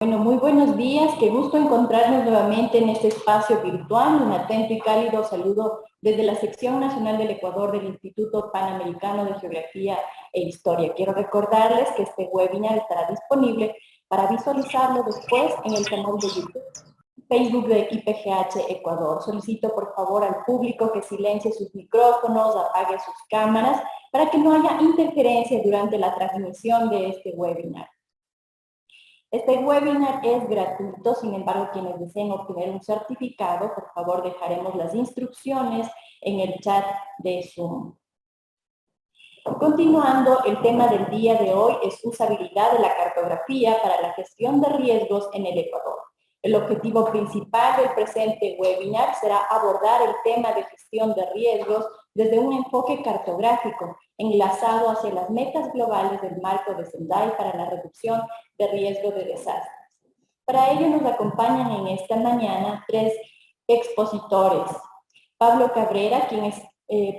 Bueno, muy buenos días, qué gusto encontrarnos nuevamente en este espacio virtual. Un atento y cálido saludo desde la Sección Nacional del Ecuador del Instituto Panamericano de Geografía e Historia. Quiero recordarles que este webinar estará disponible para visualizarlo después en el canal de YouTube, Facebook de IPGH Ecuador. Solicito por favor al público que silencie sus micrófonos, apague sus cámaras, para que no haya interferencia durante la transmisión de este webinar. Este webinar es gratuito, sin embargo, quienes deseen obtener un certificado, por favor dejaremos las instrucciones en el chat de Zoom. Continuando, el tema del día de hoy es usabilidad de la cartografía para la gestión de riesgos en el Ecuador. El objetivo principal del presente webinar será abordar el tema de gestión de riesgos desde un enfoque cartográfico, enlazado hacia las metas globales del marco de Sendai para la reducción de riesgo de desastres. Para ello nos acompañan en esta mañana tres expositores. Pablo Cabrera, quien es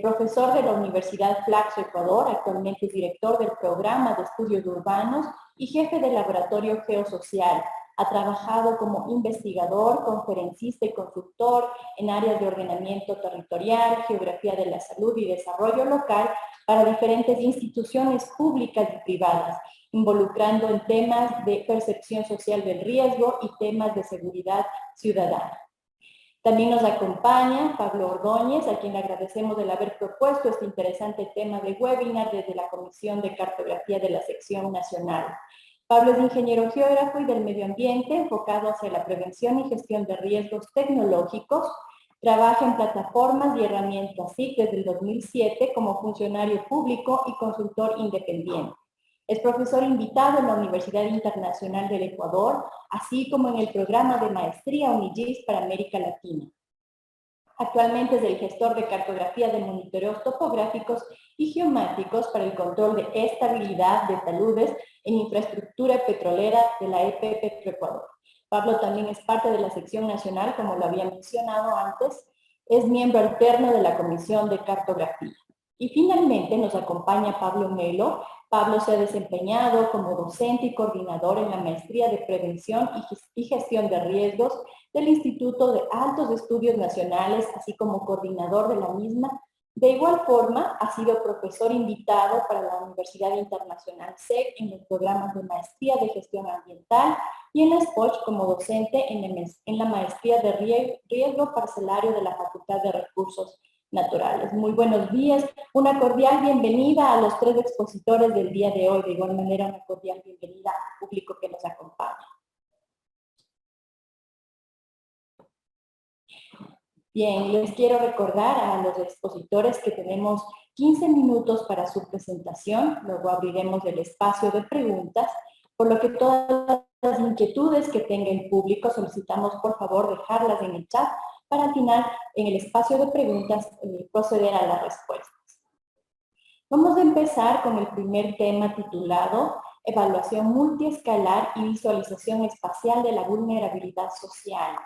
profesor de la Universidad Flaxo Ecuador, actualmente es director del Programa de Estudios Urbanos y jefe del Laboratorio Geosocial. Ha trabajado como investigador, conferencista y consultor en áreas de ordenamiento territorial, geografía de la salud y desarrollo local para diferentes instituciones públicas y privadas, involucrando en temas de percepción social del riesgo y temas de seguridad ciudadana. También nos acompaña Pablo Ordóñez, a quien agradecemos el haber propuesto este interesante tema de webinar desde la Comisión de Cartografía de la Sección Nacional. Pablo es ingeniero geógrafo y del medio ambiente, enfocado hacia la prevención y gestión de riesgos tecnológicos. Trabaja en plataformas y herramientas SIC desde el 2007 como funcionario público y consultor independiente. Es profesor invitado en la Universidad Internacional del Ecuador, así como en el programa de maestría UNIGIS para América Latina. Actualmente es el gestor de cartografía de monitoreos topográficos y geomáticos para el control de estabilidad de taludes en infraestructura petrolera de la EP Petroecuador. Pablo también es parte de la sección nacional, como lo había mencionado antes, es miembro alterno de la Comisión de Cartografía. Y finalmente nos acompaña Pablo Melo. Pablo se ha desempeñado como docente y coordinador en la Maestría de Prevención y Gestión de Riesgos del Instituto de Altos Estudios Nacionales, así como coordinador de la misma. De igual forma, ha sido profesor invitado para la Universidad Internacional SEC en los programas de Maestría de Gestión Ambiental y en la SPOCH como docente en la Maestría de Riesgo Parcelario de la Facultad de Recursos Naturales. Muy buenos días, una cordial bienvenida a los tres expositores del día de hoy, de igual manera una cordial bienvenida al público que nos acompaña. Bien, les quiero recordar a los expositores que tenemos 15 minutos para su presentación, luego abriremos el espacio de preguntas, por lo que todas las inquietudes que tenga el público solicitamos por favor dejarlas en el chat para al final, en el espacio de preguntas, proceder a las respuestas. Vamos a empezar con el primer tema titulado Evaluación multiescalar y visualización espacial de la vulnerabilidad social,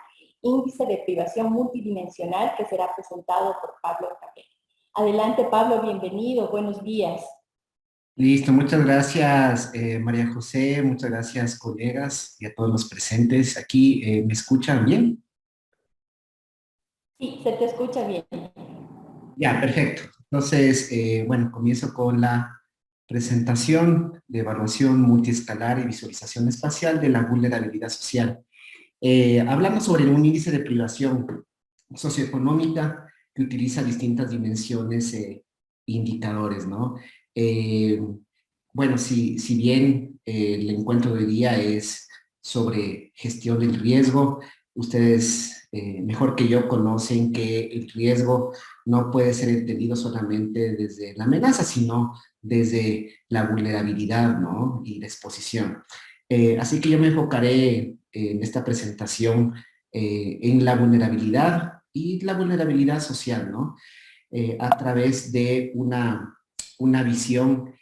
índice de privación multidimensional, que será presentado por Pablo Cabrera. Adelante, Pablo, bienvenido, buenos días. Listo, muchas gracias María José, muchas gracias colegas y a todos los presentes. Aquí, ¿me escuchan bien? Sí, se te escucha bien. Ya, perfecto. Entonces, bueno, comienzo con la presentación de evaluación multiescalar y visualización espacial de la vulnerabilidad social. Hablamos sobre un índice de privación socioeconómica que utiliza distintas dimensiones e indicadores, ¿no? Eh, bueno, si bien el encuentro de hoy día es sobre gestión del riesgo, ustedes mejor que yo conocen que el riesgo no puede ser entendido solamente desde la amenaza, sino desde la vulnerabilidad, ¿no? Y la exposición. Así que yo me enfocaré en esta presentación en la vulnerabilidad y la vulnerabilidad social, ¿no? A través de una visión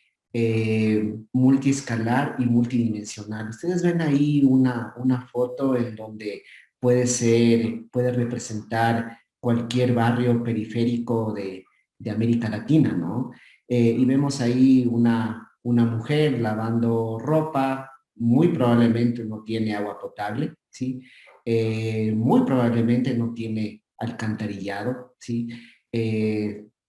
multiescalar y multidimensional. Ustedes ven ahí una foto en donde puede representar cualquier barrio periférico de América Latina, ¿no? Y vemos ahí una mujer lavando ropa, muy probablemente no tiene agua potable, ¿sí? Muy probablemente no tiene alcantarillado, ¿sí?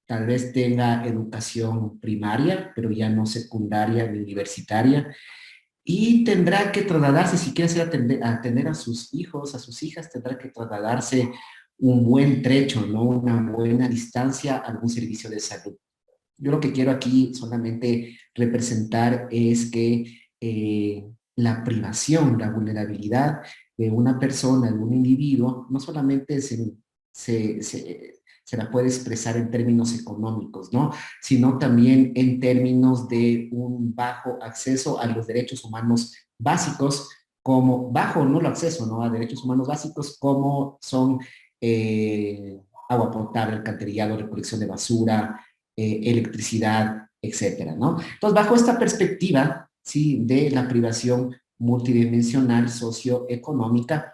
Tal vez tenga educación primaria, pero ya no secundaria ni universitaria, y tendrá que trasladarse, si quiere hacer atender a sus hijos, a sus hijas, tendrá que trasladarse un buen trecho, ¿no? Una buena distancia a algún servicio de salud. Yo lo que quiero aquí solamente representar es que la privación, la vulnerabilidad de una persona, de un individuo, no solamente se, se- se la puede expresar en términos económicos, ¿no? Sino también en términos de un bajo acceso a los derechos humanos básicos, como bajo o nulo acceso, ¿no? A derechos humanos básicos como son agua potable, alcantarillado, recolección de basura, electricidad, etcétera, ¿no? Entonces, bajo esta perspectiva, ¿sí? De la privación multidimensional socioeconómica,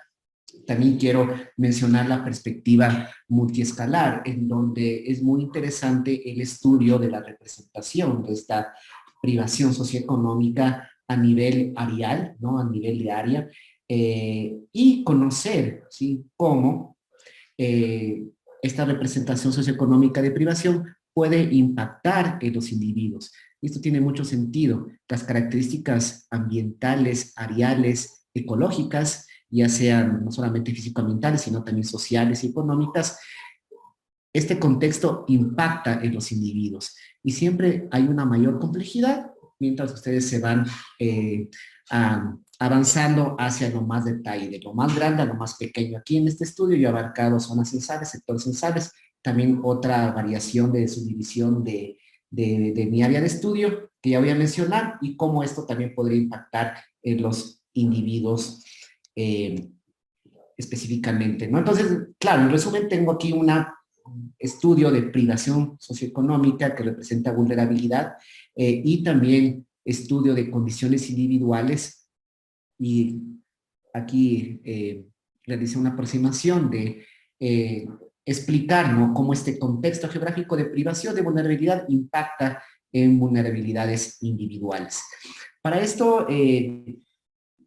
también quiero mencionar la perspectiva multiescalar, en donde es muy interesante el estudio de la representación de esta privación socioeconómica a nivel áreal, ¿no? A nivel de área, y conocer, ¿sí? Cómo eh, esta representación socioeconómica de privación puede impactar en los individuos. Y esto tiene mucho sentido. Las características ambientales, áreales, ecológicas, ya sean no solamente físico-ambientales, sino también sociales y económicas, este contexto impacta en los individuos y siempre hay una mayor complejidad mientras ustedes se van avanzando hacia lo más detalle, de lo más grande a lo más pequeño. Aquí en este estudio yo he abarcado zonas sensibles, sectores sensibles, también otra variación de subdivisión de mi área de estudio que ya voy a mencionar y cómo esto también podría impactar en los individuos específicamente, ¿no? Entonces, claro, en resumen tengo aquí un estudio de privación socioeconómica que representa vulnerabilidad y también estudio de condiciones individuales y aquí realicé una aproximación de explicar, ¿no? Cómo este contexto geográfico de privación de vulnerabilidad impacta en vulnerabilidades individuales. Para esto,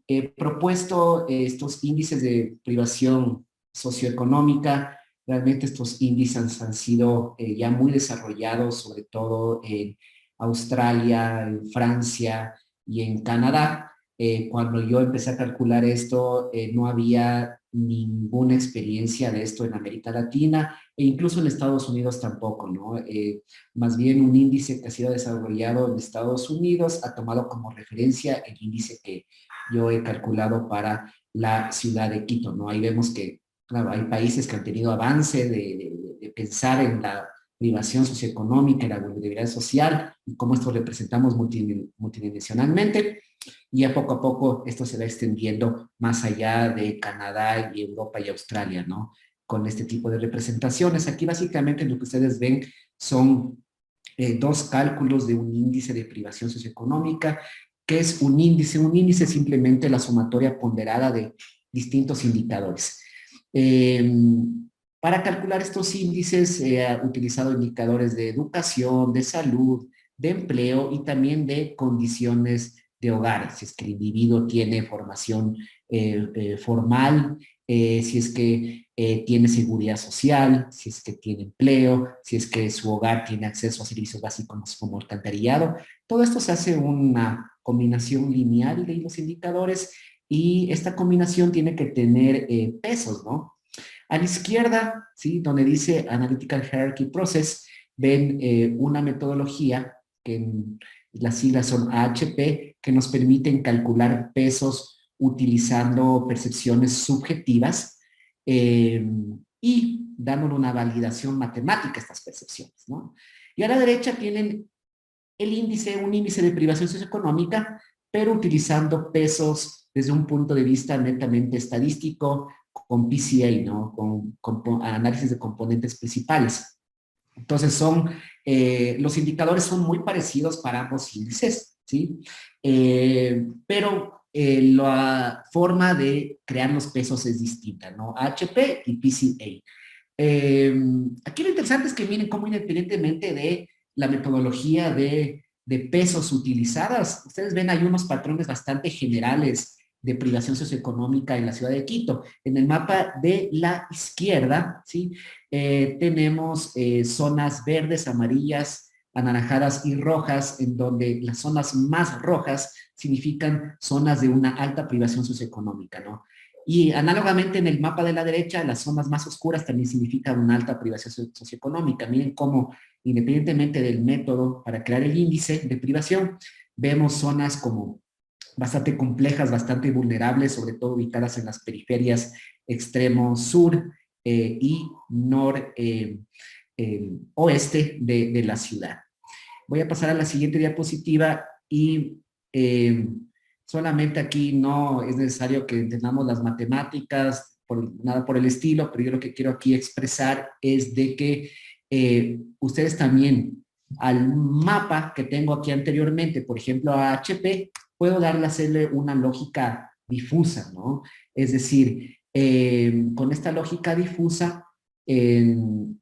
he propuesto estos índices de privación socioeconómica. Realmente estos índices han sido ya muy desarrollados, sobre todo en Australia, en Francia y en Canadá. Cuando yo empecé a calcular esto, no había ninguna experiencia de esto en América Latina e incluso en Estados Unidos tampoco, ¿no? Más bien un índice que ha sido desarrollado en Estados Unidos ha tomado como referencia el índice que yo he calculado para la ciudad de Quito, ¿no? Ahí vemos que, claro, hay países que han tenido avance de pensar en la privación socioeconómica, en la vulnerabilidad social, y cómo esto representamos multidimensionalmente, y a poco esto se va extendiendo más allá de Canadá y Europa y Australia, ¿no? Con este tipo de representaciones. Aquí básicamente lo que ustedes ven son dos cálculos de un índice de privación socioeconómica. ¿Qué es un índice? Un índice es simplemente la sumatoria ponderada de distintos indicadores. Eh, para calcular estos índices he utilizado indicadores de educación, de salud, de empleo y también de condiciones de hogares. Si es que el individuo tiene formación formal, si es que tiene seguridad social, si es que tiene empleo, si es que su hogar tiene acceso a servicios básicos como alcantarillado. Todo esto se hace una combinación lineal de los indicadores y esta combinación tiene que tener pesos, ¿no? A la izquierda, ¿sí? Donde dice Analytical Hierarchy Process, ven una metodología que las siglas son AHP, que nos permiten calcular pesos utilizando percepciones subjetivas eh, y dándole una validación matemática a estas percepciones, ¿no? Y a la derecha tienen el índice, un índice de privación socioeconómica, pero utilizando pesos desde un punto de vista netamente estadístico, con PCA, ¿no? Con análisis de componentes principales. Entonces los indicadores son muy parecidos para ambos índices, ¿sí? Pero la forma de crear los pesos es distinta, ¿no? HP y PCA. Aquí lo interesante es que miren cómo independientemente de la metodología de de pesos utilizadas, ustedes ven hay unos patrones bastante generales de privación socioeconómica en la ciudad de Quito. En el mapa de la izquierda, ¿sí? Tenemos zonas verdes, amarillas, anaranjadas y rojas, en donde las zonas más rojas significan zonas de una alta privación socioeconómica, ¿no? Y análogamente en el mapa de la derecha, las zonas más oscuras también significan una alta privación socioeconómica. Miren cómo, independientemente del método para crear el índice de privación, vemos zonas como bastante complejas, bastante vulnerables, sobre todo ubicadas en las periferias extremo sur y oeste de la ciudad. Voy a pasar a la siguiente diapositiva y solamente aquí no es necesario que entendamos las matemáticas, nada por el estilo, pero yo lo que quiero aquí expresar es de que ustedes también al mapa que tengo aquí anteriormente, por ejemplo a HP, puedo hacerle una lógica difusa, ¿no? Es decir, con esta lógica difusa,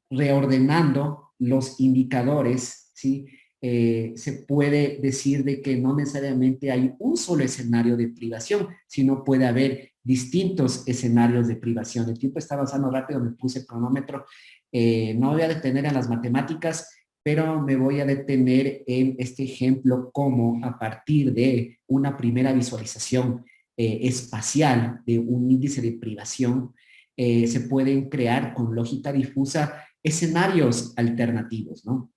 reordenando los indicadores, ¿sí? Se puede decir de que no necesariamente hay un solo escenario de privación, sino puede haber distintos escenarios de privación. El tiempo está avanzando rápido, me puse el cronómetro. No voy a detener en las matemáticas, pero me voy a detener en este ejemplo como a partir de una primera visualización espacial de un índice de privación, se pueden crear con lógica difusa escenarios alternativos, ¿no?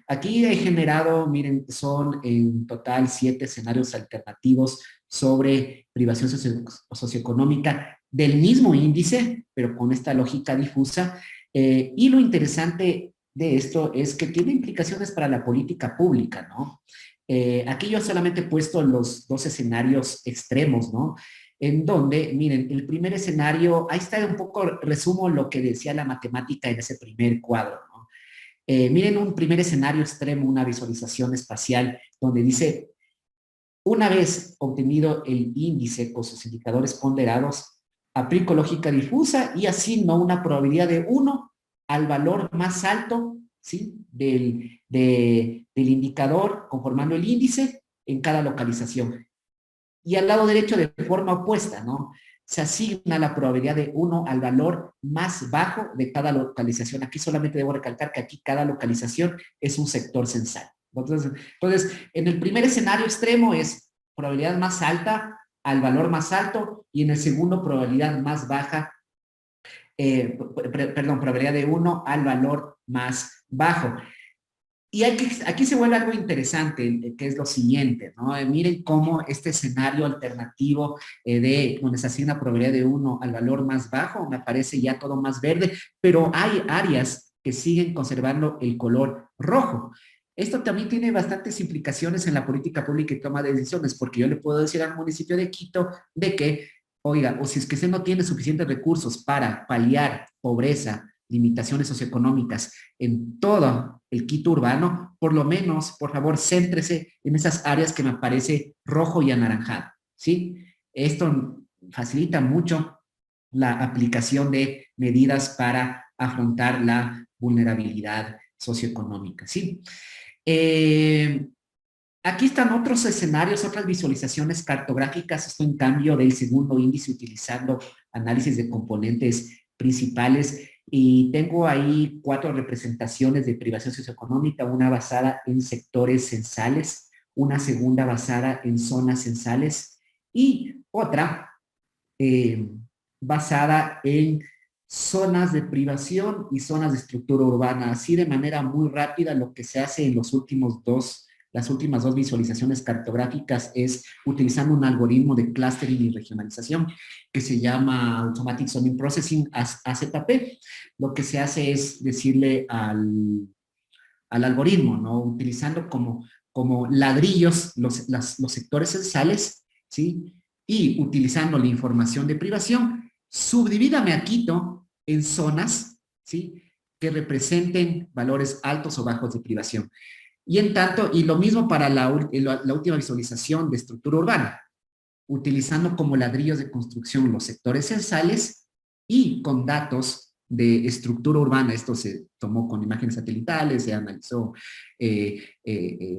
Aquí he generado, miren, son en total 7 escenarios alternativos sobre privación socioeconómica del mismo índice, pero con esta lógica difusa. Y lo interesante de esto es que tiene implicaciones para la política pública, ¿no? Aquí yo solamente he puesto los 2 escenarios extremos, ¿no? En donde, miren, el primer escenario, ahí está un poco, resumo lo que decía la matemática en ese primer cuadro, ¿no? Miren un primer escenario extremo, una visualización espacial, donde dice, una vez obtenido el índice con sus indicadores ponderados, aplico lógica difusa y asigno una probabilidad de 1 al valor más alto, ¿sí? del indicador conformando el índice en cada localización. Y al lado derecho de forma opuesta, ¿no? Se asigna la probabilidad de 1 al valor más bajo de cada localización. Aquí solamente debo recalcar que aquí cada localización es un sector censal. Entonces, en el primer escenario extremo es probabilidad más alta al valor más alto y en el segundo probabilidad más baja, probabilidad de 1 al valor más bajo. Y aquí se vuelve algo interesante, que es lo siguiente, ¿no? Miren cómo este escenario alternativo donde se asigna probabilidad de 1 al valor más bajo, me parece ya todo más verde, pero hay áreas que siguen conservando el color rojo. Esto también tiene bastantes implicaciones en la política pública y toma de decisiones, porque yo le puedo decir al municipio de Quito de que, oiga, o si es que usted no tiene suficientes recursos para paliar pobreza, limitaciones socioeconómicas en todo el Quito urbano, por lo menos, por favor, céntrese en esas áreas que me parece rojo y anaranjado, ¿sí? Esto facilita mucho la aplicación de medidas para afrontar la vulnerabilidad socioeconómica, ¿sí? Aquí están otros escenarios, otras visualizaciones cartográficas, esto en cambio del segundo índice utilizando análisis de componentes principales. Y tengo ahí 4 representaciones de privación socioeconómica, una basada en sectores censales, una segunda basada en zonas censales y otra basada en zonas de privación y zonas de estructura urbana. Así de manera muy rápida lo que se hace en las últimas 2 visualizaciones cartográficas es utilizando un algoritmo de clustering y regionalización que se llama Automatic Zoning Processing, AZP. Lo que se hace es decirle al algoritmo, ¿no? Utilizando como ladrillos los sectores censales, ¿sí? Y utilizando la información de privación, subdivídame a Quito en zonas, ¿sí? Que representen valores altos o bajos de privación. Y en tanto, y lo mismo para la última visualización de estructura urbana, utilizando como ladrillos de construcción los sectores censales y con datos de estructura urbana. Esto se tomó con imágenes satelitales, se analizó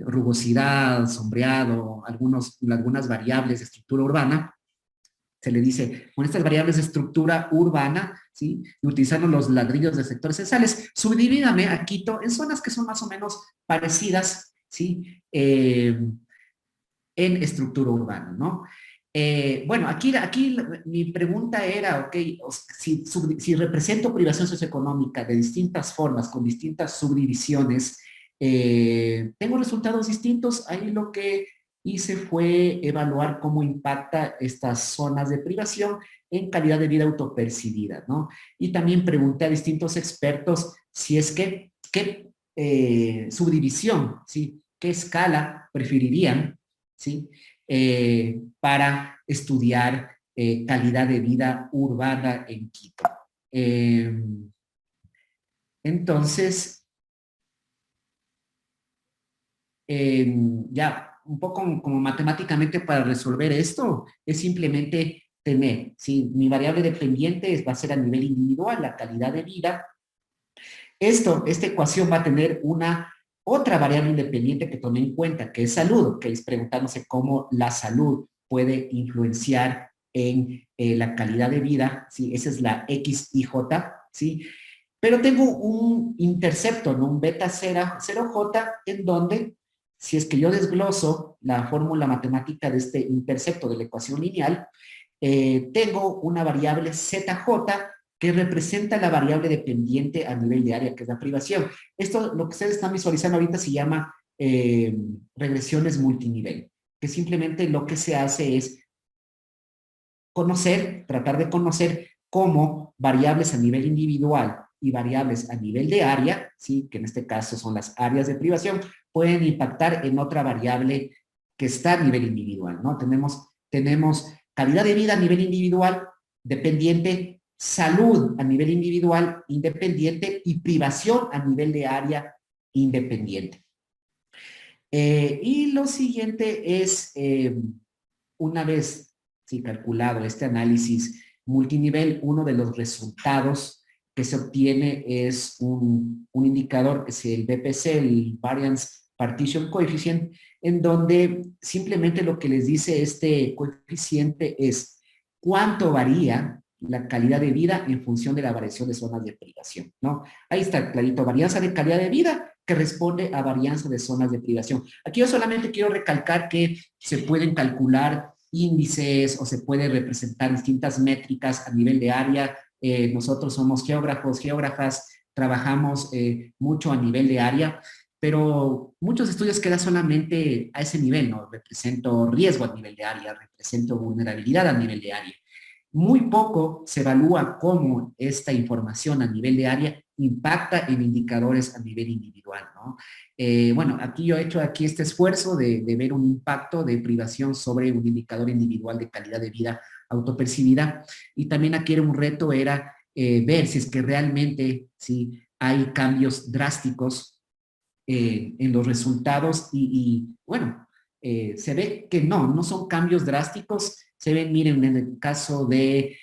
rugosidad, sombreado, algunas variables de estructura urbana. Se le dice, con estas variables de estructura urbana, ¿sí? Y utilizando los ladrillos de sectores censales, subdivídame a Quito en zonas que son más o menos parecidas, ¿sí? En estructura urbana, ¿no? Bueno, aquí mi pregunta era, ok, si represento privación socioeconómica de distintas formas, con distintas subdivisiones, tengo resultados distintos. Ahí lo que hice fue evaluar cómo impacta estas zonas de privación en calidad de vida autopercibida, ¿no? Y también pregunté a distintos expertos si es que, qué subdivisión, ¿sí? ¿Qué escala preferirían, ¿sí? Para estudiar calidad de vida urbana en Quito. Entonces, ya un poco como matemáticamente para resolver esto, es simplemente tener, ¿sí? Mi variable dependiente va a ser a nivel individual, la calidad de vida. Esta ecuación va a tener otra variable independiente que tome en cuenta, que es salud, que es preguntándose cómo la salud puede influenciar en la calidad de vida, ¿sí? Esa es la X y J, ¿sí? Pero tengo un intercepto, ¿no? Un beta 0J, en donde, si es que yo desgloso la fórmula matemática de este intercepto de la ecuación lineal, tengo una variable ZJ que representa la variable dependiente a nivel de área, que es la privación. Esto, lo que ustedes están visualizando ahorita, se llama regresiones multinivel, que simplemente lo que se hace es tratar de conocer cómo variables a nivel individual y variables a nivel de área, ¿sí? Que en este caso son las áreas de privación, pueden impactar en otra variable que está a nivel individual, ¿no? Tenemos calidad de vida a nivel individual, dependiente, salud a nivel individual, independiente, y privación a nivel de área, independiente. Y lo siguiente es, una vez calculado este análisis multinivel, uno de los resultados que se obtiene es un indicador que es el VPC, el Variance Partition Coefficient, en donde simplemente lo que les dice este coeficiente es cuánto varía la calidad de vida en función de la variación de zonas de privación, ¿no? Ahí está clarito, varianza de calidad de vida que responde a varianza de zonas de privación. Aquí yo solamente quiero recalcar que se pueden calcular índices o se puede representar distintas métricas a nivel de área. Nosotros somos geógrafos, geógrafas, trabajamos mucho a nivel de área, pero muchos estudios quedan solamente a ese nivel, ¿no? Represento riesgo a nivel de área, represento vulnerabilidad a nivel de área. Muy poco se evalúa cómo esta información a nivel de área impacta en indicadores a nivel individual, ¿no? Bueno, aquí yo he hecho este esfuerzo de ver un impacto de privación sobre un indicador individual de calidad de vida autopercibida, y también aquí era un reto, era ver si es que realmente sí, hay cambios drásticos en los resultados bueno, se ve que no son cambios drásticos. Se ven, miren, en el caso de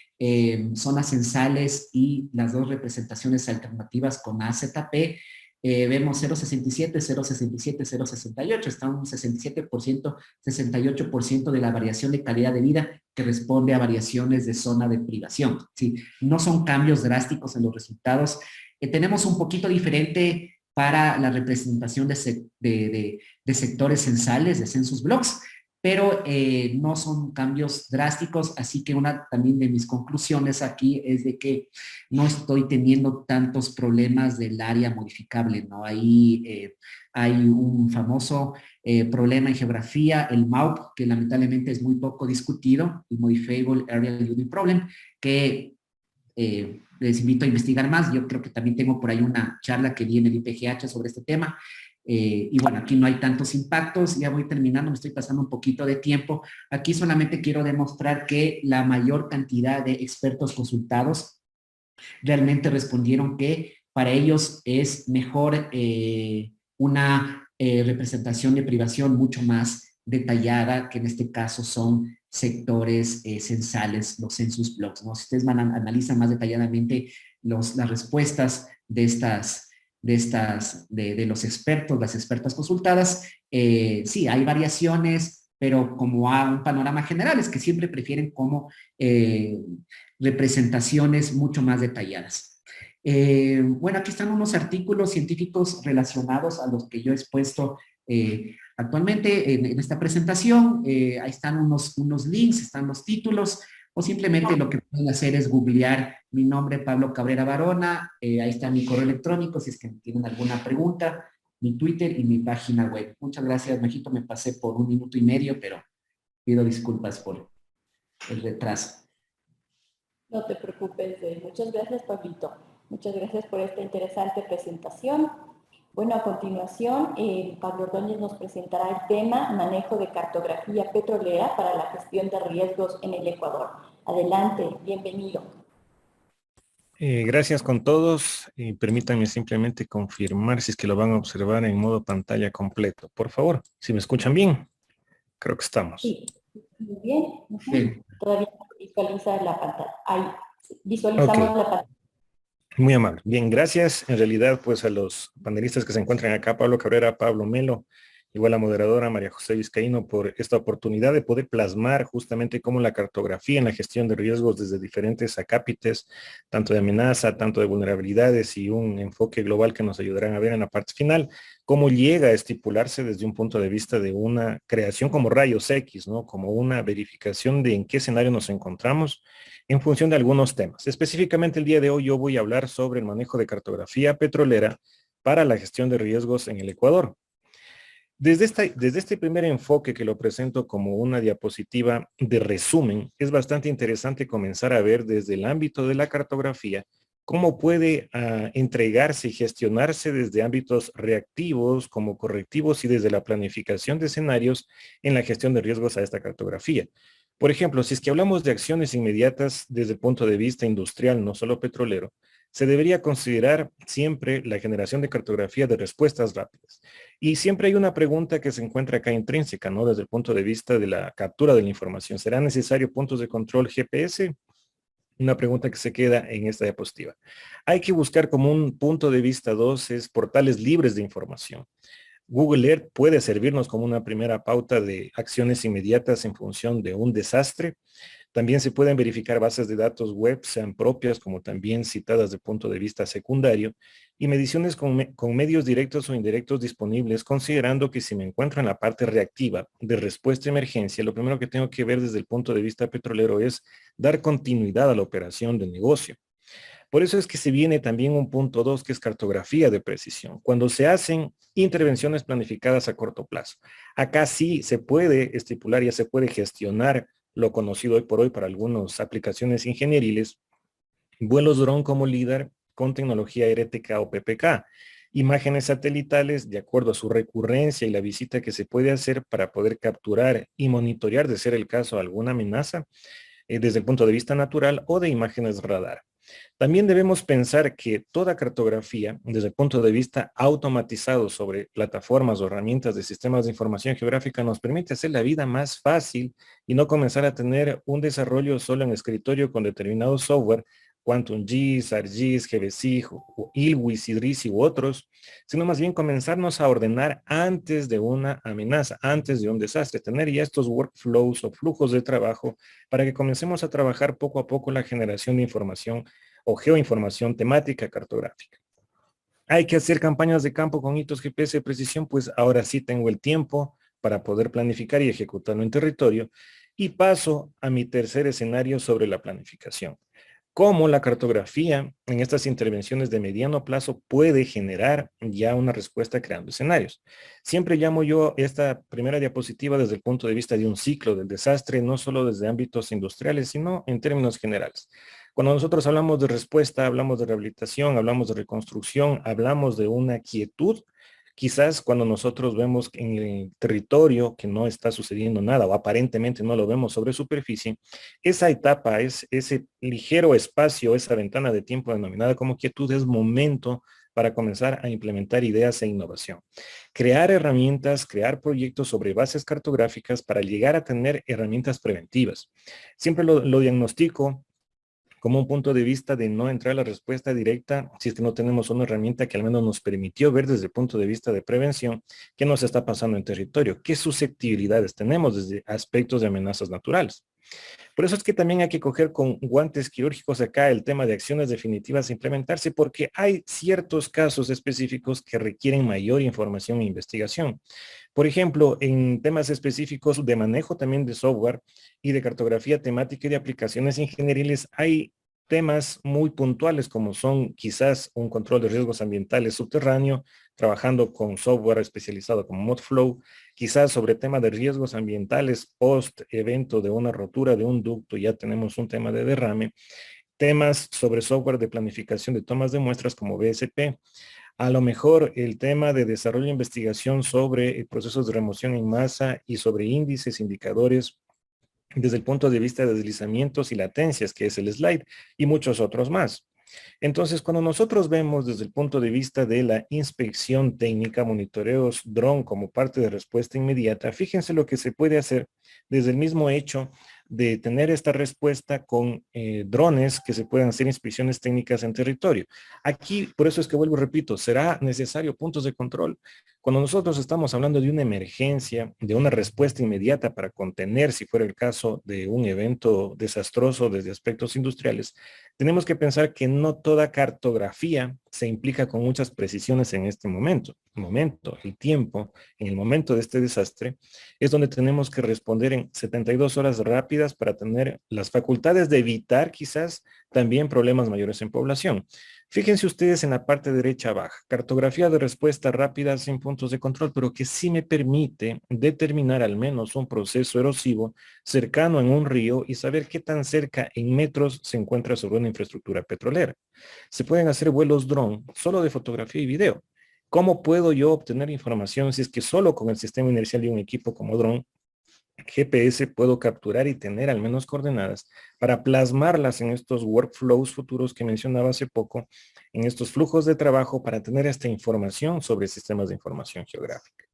zonas censales y las dos representaciones alternativas con AZP, vemos 0,67, 0,67, 0,68, está un 67%, 68% de la variación de calidad de vida que responde a variaciones de zona de privación, ¿sí? No son cambios drásticos en los resultados. Tenemos un poquito diferente para la representación de sectores censales, de census blocks, pero no son cambios drásticos, así que una también de mis conclusiones aquí es de que no estoy teniendo tantos problemas del área modificable, ¿no? Ahí hay un famoso problema en geografía, el MAUP, que lamentablemente es muy poco discutido, el Modifiable Area Unit Problem, que les invito a investigar más. Yo creo que también tengo por ahí una charla que di en el IPGH sobre este tema. Y bueno, aquí no hay tantos impactos. Ya voy terminando, me estoy pasando un poquito de tiempo. Aquí solamente quiero demostrar que la mayor cantidad de expertos consultados realmente respondieron que para ellos es mejor una representación de privación mucho más detallada, que en este caso son sectores censales, los census blocks, ¿no? Si ustedes analizan más detalladamente las respuestas de los expertos, las expertas consultadas, sí, hay variaciones, pero como a un panorama general, es que siempre prefieren como representaciones mucho más detalladas. Bueno, aquí están unos artículos científicos relacionados a los que yo he expuesto actualmente en esta presentación. Ahí están unos links, están los títulos, o simplemente lo que pueden hacer es googlear mi nombre, Pablo Cabrera Barona, ahí está mi correo electrónico, si es que tienen alguna pregunta, mi Twitter y mi página web. Muchas gracias, Majito, me pasé por 1 minuto y medio, pero pido disculpas por el retraso. No te preocupes, muchas gracias, Pablito. Muchas gracias por esta interesante presentación. Bueno, a continuación, Pablo Ordóñez nos presentará el tema manejo de cartografía petrolera para la gestión de riesgos en el Ecuador. Adelante, bienvenido. Gracias con todos. Permítanme simplemente confirmar si es que lo van a observar en modo pantalla completo. Por favor, si me escuchan bien. Creo que estamos. Sí, muy bien. Sí. Todavía visualiza la pantalla. Ahí, visualizamos la pantalla. Muy amable. Bien, gracias. En realidad, pues a los panelistas que se encuentran acá, Pablo Cabrera, Pablo Melo, igual la moderadora María José Vizcaíno, por esta oportunidad de poder plasmar justamente cómo la cartografía en la gestión de riesgos desde diferentes acápites, tanto de amenaza, tanto de vulnerabilidades y un enfoque global que nos ayudarán a ver en la parte final, cómo llega a estipularse desde un punto de vista de una creación como rayos X, ¿no? Como una verificación de en qué escenario nos encontramos en función de algunos temas. Específicamente el día de hoy yo voy a hablar sobre el manejo de cartografía petrolera para la gestión de riesgos en el Ecuador. Desde este primer enfoque que lo presento como una diapositiva de resumen, es bastante interesante comenzar a ver desde el ámbito de la cartografía cómo puede entregarse y gestionarse desde ámbitos reactivos como correctivos y desde la planificación de escenarios en la gestión de riesgos a esta cartografía. Por ejemplo, si es que hablamos de acciones inmediatas desde el punto de vista industrial, no solo petrolero, se debería considerar siempre la generación de cartografía de respuestas rápidas. Y siempre hay una pregunta que se encuentra acá intrínseca, ¿no? Desde el punto de vista de la captura de la información. ¿Será necesario puntos de control GPS? Una pregunta que se queda en esta diapositiva. Hay que buscar como un punto de vista 2 es portales libres de información. Google Earth puede servirnos como una primera pauta de acciones inmediatas en función de un desastre. También se pueden verificar bases de datos web, sean propias como también citadas de punto de vista secundario, y mediciones con medios directos o indirectos disponibles, considerando que si me encuentro en la parte reactiva de respuesta a emergencia, lo primero que tengo que ver desde el punto de vista petrolero es dar continuidad a la operación del negocio. Por eso es que se viene también un punto 2, que es cartografía de precisión, cuando se hacen intervenciones planificadas a corto plazo. Acá sí se puede estipular, ya se puede gestionar lo conocido hoy por hoy para algunas aplicaciones ingenieriles, vuelos dron como LIDAR con tecnología RTK o PPK, imágenes satelitales de acuerdo a su recurrencia y la visita que se puede hacer para poder capturar y monitorear, de ser el caso, alguna amenaza desde el punto de vista natural o de imágenes radar. También debemos pensar que toda cartografía, desde el punto de vista automatizado sobre plataformas o herramientas de sistemas de información geográfica, nos permite hacer la vida más fácil y no comenzar a tener un desarrollo solo en escritorio con determinado software, QuantumGIS, ArcGIS, GBC, ILWIS, IDRIS u otros, sino más bien comenzarnos a ordenar antes de una amenaza, antes de un desastre, tener ya estos workflows o flujos de trabajo para que comencemos a trabajar poco a poco la generación de información o geoinformación temática cartográfica. Hay que hacer campañas de campo con hitos GPS de precisión, pues ahora sí tengo el tiempo para poder planificar y ejecutarlo en territorio. Y paso a mi tercer escenario sobre la planificación. Cómo la cartografía en estas intervenciones de mediano plazo puede generar ya una respuesta creando escenarios. Siempre llamo yo esta primera diapositiva desde el punto de vista de un ciclo del desastre, no solo desde ámbitos industriales, sino en términos generales. Cuando nosotros hablamos de respuesta, hablamos de rehabilitación, hablamos de reconstrucción, hablamos de una quietud. Quizás cuando nosotros vemos en el territorio que no está sucediendo nada o aparentemente no lo vemos sobre superficie, esa etapa, ese ligero espacio, esa ventana de tiempo denominada como quietud es momento para comenzar a implementar ideas e innovación. Crear herramientas, crear proyectos sobre bases cartográficas para llegar a tener herramientas preventivas. Siempre lo diagnostico como un punto de vista de no entrar a la respuesta directa si es que no tenemos una herramienta que al menos nos permitió ver desde el punto de vista de prevención qué nos está pasando en territorio, qué susceptibilidades tenemos desde aspectos de amenazas naturales. Por eso es que también hay que coger con guantes quirúrgicos acá el tema de acciones definitivas a implementarse, porque hay ciertos casos específicos que requieren mayor información e investigación. Por ejemplo, en temas específicos de manejo también de software y de cartografía temática y de aplicaciones ingenieriles, hay temas muy puntuales como son quizás un control de riesgos ambientales subterráneo, trabajando con software especializado como Modflow, quizás sobre temas de riesgos ambientales post evento de una rotura de un ducto, ya tenemos un tema de derrame, temas sobre software de planificación de tomas de muestras como BSP, a lo mejor el tema de desarrollo e investigación sobre procesos de remoción en masa y sobre índices, indicadores, desde el punto de vista de deslizamientos y latencias, que es el slide, y muchos otros más. Entonces, cuando nosotros vemos desde el punto de vista de la inspección técnica, monitoreos dron como parte de respuesta inmediata, fíjense lo que se puede hacer desde el mismo hecho de tener esta respuesta con drones que se puedan hacer inspecciones técnicas en territorio. Aquí, por eso es que vuelvo y repito, será necesario puntos de control. Cuando nosotros estamos hablando de una emergencia, de una respuesta inmediata para contener, si fuera el caso de un evento desastroso desde aspectos industriales, tenemos que pensar que no toda cartografía se implica con muchas precisiones en este momento. El tiempo, en el momento de este desastre, es donde tenemos que responder en 72 horas rápidas para tener las facultades de evitar quizás también problemas mayores en población. Fíjense ustedes en la parte derecha baja, cartografía de respuesta rápida sin puntos de control, pero que sí me permite determinar al menos un proceso erosivo cercano en un río y saber qué tan cerca en metros se encuentra sobre una infraestructura petrolera. Se pueden hacer vuelos dron solo de fotografía y video. ¿Cómo puedo yo obtener información si es que solo con el sistema inercial de un equipo como dron GPS puedo capturar y tener al menos coordenadas para plasmarlas en estos workflows futuros que mencionaba hace poco, en estos flujos de trabajo para tener esta información sobre sistemas de información geográfica?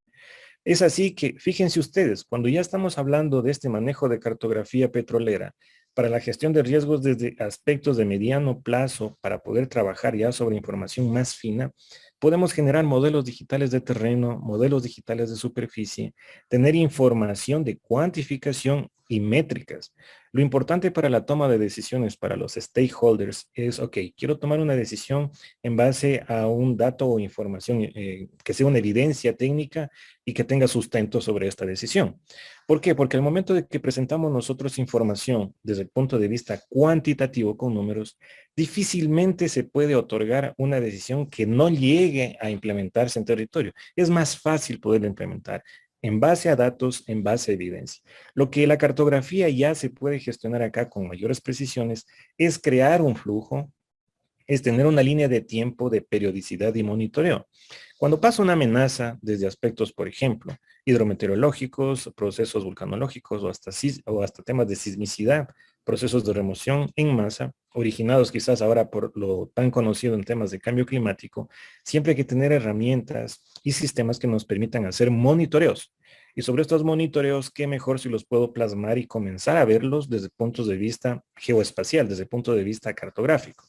Es así que, fíjense ustedes, cuando ya estamos hablando de este manejo de cartografía petrolera para la gestión de riesgos desde aspectos de mediano plazo para poder trabajar ya sobre información más fina, podemos generar modelos digitales de terreno, modelos digitales de superficie, tener información de cuantificación y métricas. Lo importante para la toma de decisiones para los stakeholders es, ok, quiero tomar una decisión en base a un dato o información que sea una evidencia técnica y que tenga sustento sobre esta decisión. ¿Por qué? Porque al momento de que presentamos nosotros información desde el punto de vista cuantitativo con números, difícilmente se puede otorgar una decisión que no llegue a implementarse en territorio. Es más fácil poderlo implementar en base a datos, en base a evidencia. Lo que la cartografía ya se puede gestionar acá con mayores precisiones es crear un flujo, es tener una línea de tiempo de periodicidad y monitoreo. Cuando pasa una amenaza desde aspectos, por ejemplo, hidrometeorológicos, procesos vulcanológicos o hasta temas de sismicidad, procesos de remoción en masa, originados quizás ahora por lo tan conocido en temas de cambio climático, siempre hay que tener herramientas y sistemas que nos permitan hacer monitoreos. Y sobre estos monitoreos, qué mejor si los puedo plasmar y comenzar a verlos desde puntos de vista geoespacial, desde el punto de vista cartográfico.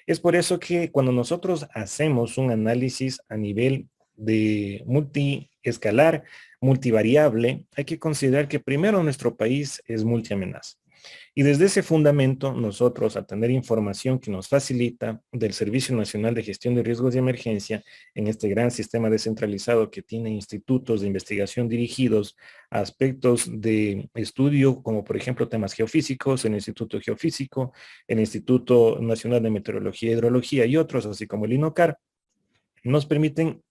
Es por eso que cuando nosotros hacemos un análisis a nivel de multiescalar, multivariable, hay que considerar que primero nuestro país es multiamenaza. Y desde ese fundamento, nosotros al tener información que nos facilita del Servicio Nacional de Gestión de Riesgos de Emergencia, en este gran sistema descentralizado que tiene institutos de investigación dirigidos a aspectos de estudio, como por ejemplo temas geofísicos, el Instituto Geofísico, el Instituto Nacional de Meteorología y Hidrología y otros, así como el INOCAR, nos permiten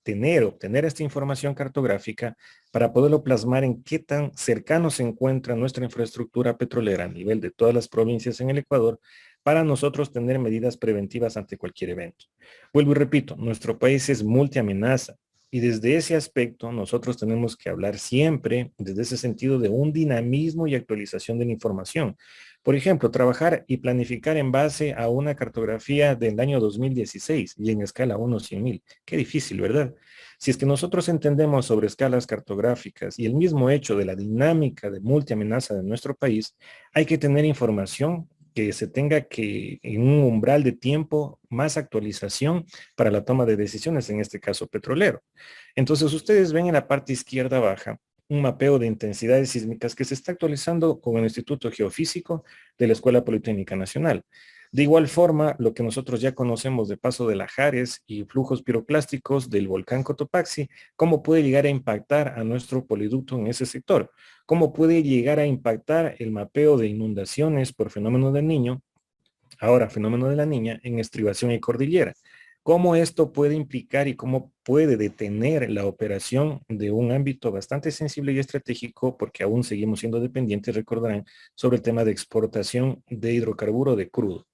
obtener esta información cartográfica para poderlo plasmar en qué tan cercano se encuentra nuestra infraestructura petrolera a nivel de todas las provincias en el Ecuador para nosotros tener medidas preventivas ante cualquier evento. Vuelvo y repito, nuestro país es multiamenaza. Y desde ese aspecto, nosotros tenemos que hablar siempre, desde ese sentido, de un dinamismo y actualización de la información. Por ejemplo, trabajar y planificar en base a una cartografía del año 2016 y en escala 1/100.000. Qué difícil, ¿verdad? Si es que nosotros entendemos sobre escalas cartográficas y el mismo hecho de la dinámica de multiamenaza de nuestro país, hay que tener información que se tenga que, en un umbral de tiempo, más actualización para la toma de decisiones, en este caso petrolero. Entonces, ustedes ven en la parte izquierda baja un mapeo de intensidades sísmicas que se está actualizando con el Instituto Geofísico de la Escuela Politécnica Nacional. De igual forma, lo que nosotros ya conocemos de paso de lajares y flujos piroclásticos del volcán Cotopaxi, cómo puede llegar a impactar a nuestro poliducto en ese sector, cómo puede llegar a impactar el mapeo de inundaciones por fenómeno del Niño, ahora fenómeno de la Niña, en estribación y cordillera. Cómo esto puede implicar y cómo puede detener la operación de un ámbito bastante sensible y estratégico, porque aún seguimos siendo dependientes, recordarán, sobre el tema de exportación de hidrocarburo de crudo.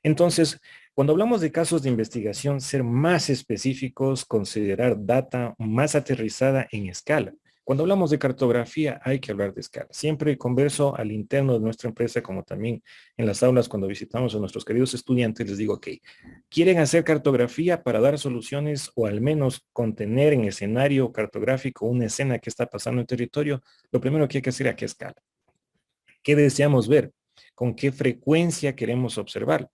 Entonces, cuando hablamos de casos de investigación, ser más específicos, considerar data más aterrizada en escala. Cuando hablamos de cartografía, hay que hablar de escala. Siempre converso al interno de nuestra empresa, como también en las aulas cuando visitamos a nuestros queridos estudiantes, les digo, ok, ¿quieren hacer cartografía para dar soluciones o al menos contener en escenario cartográfico una escena que está pasando en el territorio? Lo primero que hay que hacer es a qué escala. ¿Qué deseamos ver? ¿Con qué frecuencia queremos observar?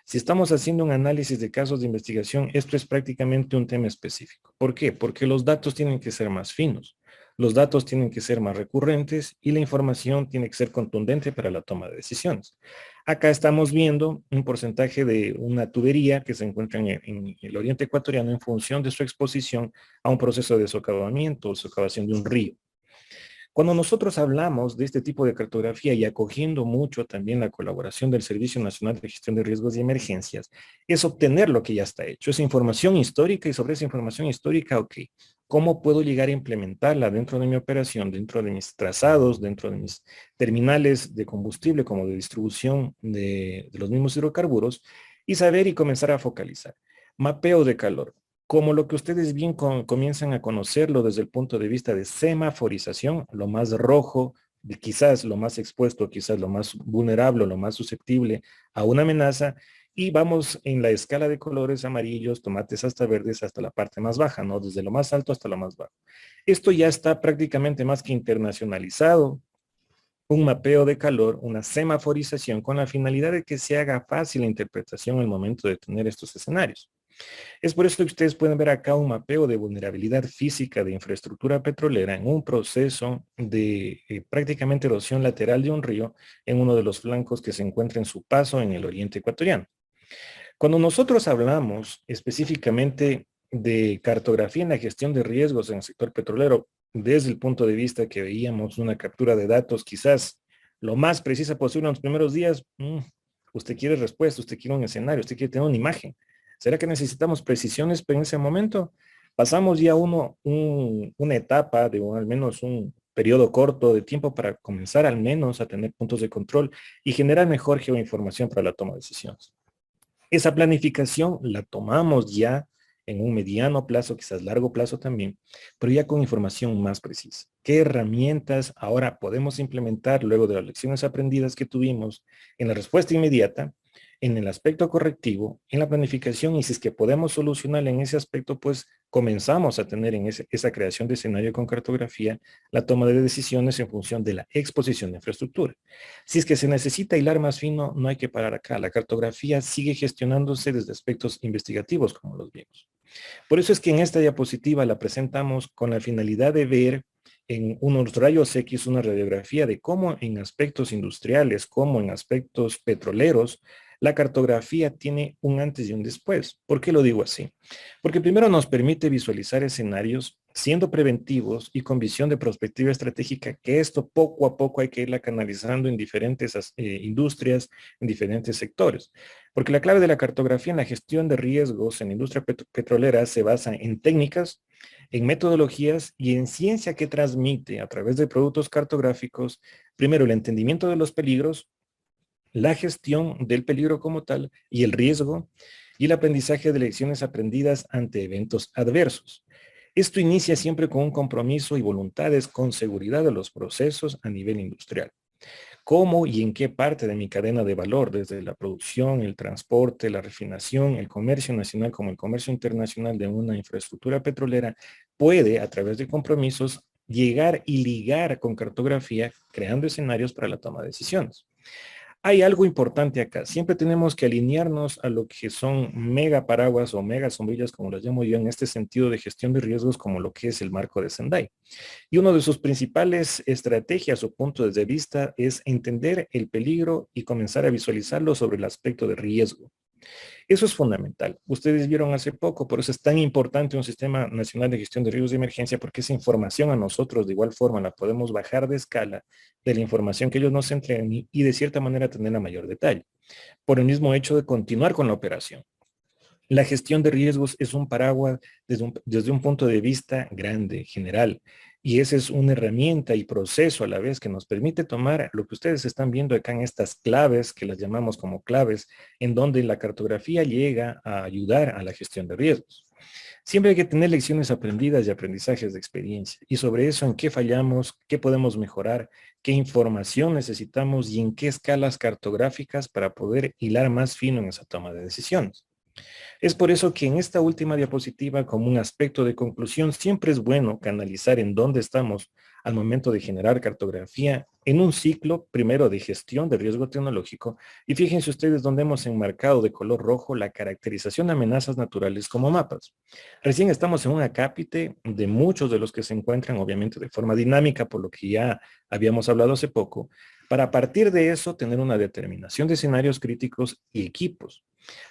Si estamos haciendo un análisis de casos de investigación, esto es prácticamente un tema específico. ¿Por qué? Porque los datos tienen que ser más finos, los datos tienen que ser más recurrentes y la información tiene que ser contundente para la toma de decisiones. Acá estamos viendo un porcentaje de una tubería que se encuentra en el oriente ecuatoriano en función de su exposición a un proceso de socavamiento o socavación de un río. Cuando nosotros hablamos de este tipo de cartografía y acogiendo mucho también la colaboración del Servicio Nacional de Gestión de Riesgos y Emergencias, es obtener lo que ya está hecho, esa información histórica y sobre esa información histórica, ok, ¿cómo puedo llegar a implementarla dentro de mi operación, dentro de mis trazados, dentro de mis terminales de combustible como de distribución de los mismos hidrocarburos y saber y comenzar a focalizar? Mapeo de calor. Como lo que ustedes bien comienzan a conocerlo desde el punto de vista de semaforización, lo más rojo, quizás lo más expuesto, quizás lo más vulnerable, lo más susceptible a una amenaza, y vamos en la escala de colores amarillos, tomates hasta verdes, hasta la parte más baja, ¿no? Desde lo más alto hasta lo más bajo. Esto ya está prácticamente más que internacionalizado, un mapeo de calor, una semaforización con la finalidad de que se haga fácil la interpretación al momento de tener estos escenarios. Es por eso que ustedes pueden ver acá un mapeo de vulnerabilidad física de infraestructura petrolera en un proceso de prácticamente erosión lateral de un río en uno de los flancos que se encuentra en su paso en el oriente ecuatoriano. Cuando nosotros hablamos específicamente de cartografía en la gestión de riesgos en el sector petrolero, desde el punto de vista que veíamos una captura de datos quizás lo más precisa posible en los primeros días, usted quiere respuesta, usted quiere un escenario, usted quiere tener una imagen. ¿Será que necesitamos precisiones en ese momento? Pasamos ya una etapa de al menos un periodo corto de tiempo para comenzar al menos a tener puntos de control y generar mejor geoinformación para la toma de decisiones. Esa planificación la tomamos ya en un mediano plazo, quizás largo plazo también, pero ya con información más precisa. ¿Qué herramientas ahora podemos implementar luego de las lecciones aprendidas que tuvimos en la respuesta inmediata, en el aspecto correctivo, en la planificación, y si es que podemos solucionar en ese aspecto, pues comenzamos a tener en esa creación de escenario con cartografía la toma de decisiones en función de la exposición de infraestructura? Si es que se necesita hilar más fino, no hay que parar acá. La cartografía sigue gestionándose desde aspectos investigativos, como los vimos. Por eso es que en esta diapositiva la presentamos con la finalidad de ver en unos rayos X una radiografía de cómo en aspectos industriales, como en aspectos petroleros, la cartografía tiene un antes y un después. ¿Por qué lo digo así? Porque primero nos permite visualizar escenarios siendo preventivos y con visión de perspectiva estratégica, que esto poco a poco hay que irla canalizando en diferentes industrias, en diferentes sectores. Porque la clave de la cartografía en la gestión de riesgos en la industria petrolera se basa en técnicas, en metodologías y en ciencia que transmite a través de productos cartográficos, primero el entendimiento de los peligros, la gestión del peligro como tal y el riesgo y el aprendizaje de lecciones aprendidas ante eventos adversos. Esto inicia siempre con un compromiso y voluntades con seguridad de los procesos a nivel industrial. ¿Cómo y en qué parte de mi cadena de valor, desde la producción, el transporte, la refinación, el comercio nacional como el comercio internacional de una infraestructura petrolera, puede, a través de compromisos, llegar y ligar con cartografía, creando escenarios para la toma de decisiones? Hay algo importante acá. Siempre tenemos que alinearnos a lo que son mega paraguas o mega sombrillas, como las llamo yo, en este sentido de gestión de riesgos, como lo que es el marco de Sendai. Y una de sus principales estrategias o puntos de vista es entender el peligro y comenzar a visualizarlo sobre el aspecto de riesgo. Eso es fundamental. Ustedes vieron hace poco, por eso es tan importante un sistema nacional de gestión de riesgos de emergencia, porque esa información a nosotros de igual forma la podemos bajar de escala de la información que ellos nos entregan y de cierta manera tenerla a mayor detalle, por el mismo hecho de continuar con la operación. La gestión de riesgos es un paraguas desde un punto de vista grande, general, y esa es una herramienta y proceso a la vez que nos permite tomar lo que ustedes están viendo acá en estas claves, que las llamamos como claves, en donde la cartografía llega a ayudar a la gestión de riesgos. Siempre hay que tener lecciones aprendidas y aprendizajes de experiencia, y sobre eso en qué fallamos, qué podemos mejorar, qué información necesitamos y en qué escalas cartográficas para poder hilar más fino en esa toma de decisiones. Es por eso que en esta última diapositiva, como un aspecto de conclusión, siempre es bueno canalizar en dónde estamos al momento de generar cartografía en un ciclo, primero de gestión de riesgo tecnológico, y fíjense ustedes dónde hemos enmarcado de color rojo la caracterización de amenazas naturales como mapas. Recién estamos en un acápite de muchos de los que se encuentran, obviamente de forma dinámica, por lo que ya habíamos hablado hace poco, para a partir de eso tener una determinación de escenarios críticos y equipos.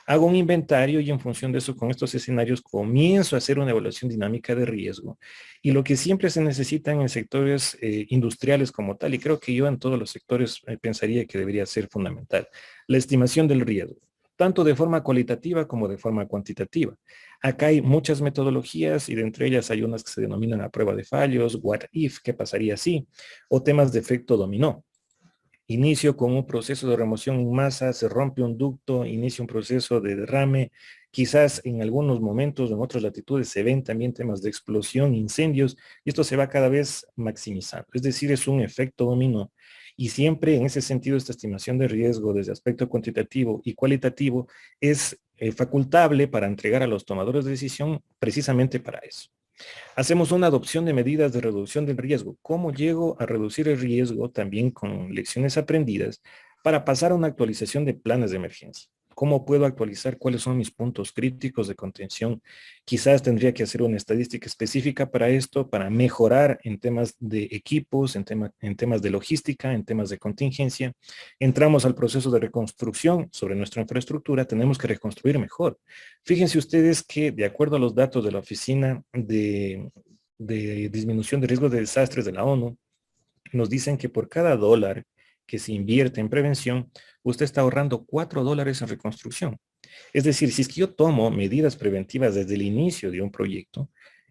Hago un inventario y en función de eso, con estos escenarios, comienzo a hacer una evaluación dinámica de riesgo. Y lo que siempre se necesita en sectores industriales como tal, y creo que yo en todos los sectores pensaría que debería ser fundamental, la estimación del riesgo, tanto de forma cualitativa como de forma cuantitativa. Acá hay muchas metodologías y de entre ellas hay unas que se denominan a prueba de fallos, what if, qué pasaría si, o temas de efecto dominó. Inicio con un proceso de remoción en masa, se rompe un ducto, inicia un proceso de derrame, quizás en algunos momentos, en otras latitudes, se ven también temas de explosión, incendios, y esto se va cada vez maximizando. Es decir, es un efecto dominó. Y siempre en ese sentido, esta estimación de riesgo desde aspecto cuantitativo y cualitativo es facultable para entregar a los tomadores de decisión precisamente para eso. Hacemos una adopción de medidas de reducción del riesgo. ¿Cómo llego a reducir el riesgo también con lecciones aprendidas para pasar a una actualización de planes de emergencia? ¿Cómo puedo actualizar cuáles son mis puntos críticos de contención? Quizás tendría que hacer una estadística específica para esto, para mejorar en temas de equipos, en temas de logística, en temas de contingencia. Entramos al proceso de reconstrucción sobre nuestra infraestructura, tenemos que reconstruir mejor. Fíjense ustedes que de acuerdo a los datos de la Oficina de Disminución de Riesgos de Desastres de la ONU, nos dicen que por cada dólar que se invierte en prevención, usted está ahorrando $4 en reconstrucción. Es decir, si es que yo tomo medidas preventivas desde el inicio de un proyecto,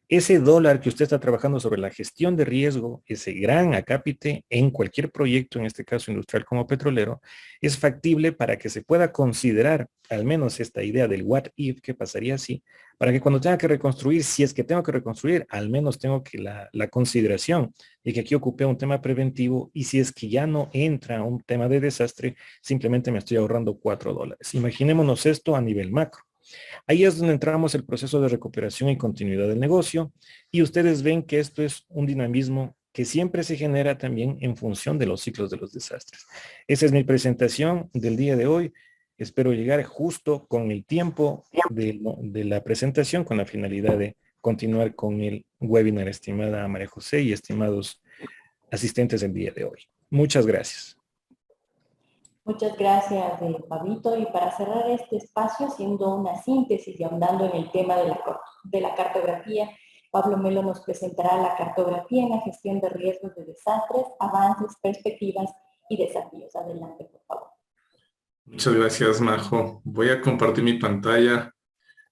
ese dólar que usted está trabajando sobre la gestión de riesgo, ese gran acápite en cualquier proyecto, en este caso industrial como petrolero, es factible para que se pueda considerar al menos esta idea del what if, que pasaría así, para que cuando tenga que reconstruir, si es que tengo que reconstruir, al menos tengo que la consideración de que aquí ocupé un tema preventivo y si es que ya no entra un tema de desastre, simplemente me estoy ahorrando $4. Imaginémonos esto a nivel macro. Ahí es donde entramos el proceso de recuperación y continuidad del negocio y ustedes ven que esto es un dinamismo que siempre se genera también en función de los ciclos de los desastres. Esa es mi presentación del día de hoy. Espero llegar justo con el tiempo de la presentación con la finalidad de continuar con el webinar, estimada María José y estimados asistentes del día de hoy. Muchas gracias. Muchas gracias, Pablito. Y para cerrar este espacio, haciendo una síntesis y ahondando en el tema de la cartografía, Pablo Melo nos presentará la cartografía en la gestión de riesgos de desastres, avances, perspectivas y desafíos. Adelante, por favor. Muchas gracias, Majo. Voy a compartir mi pantalla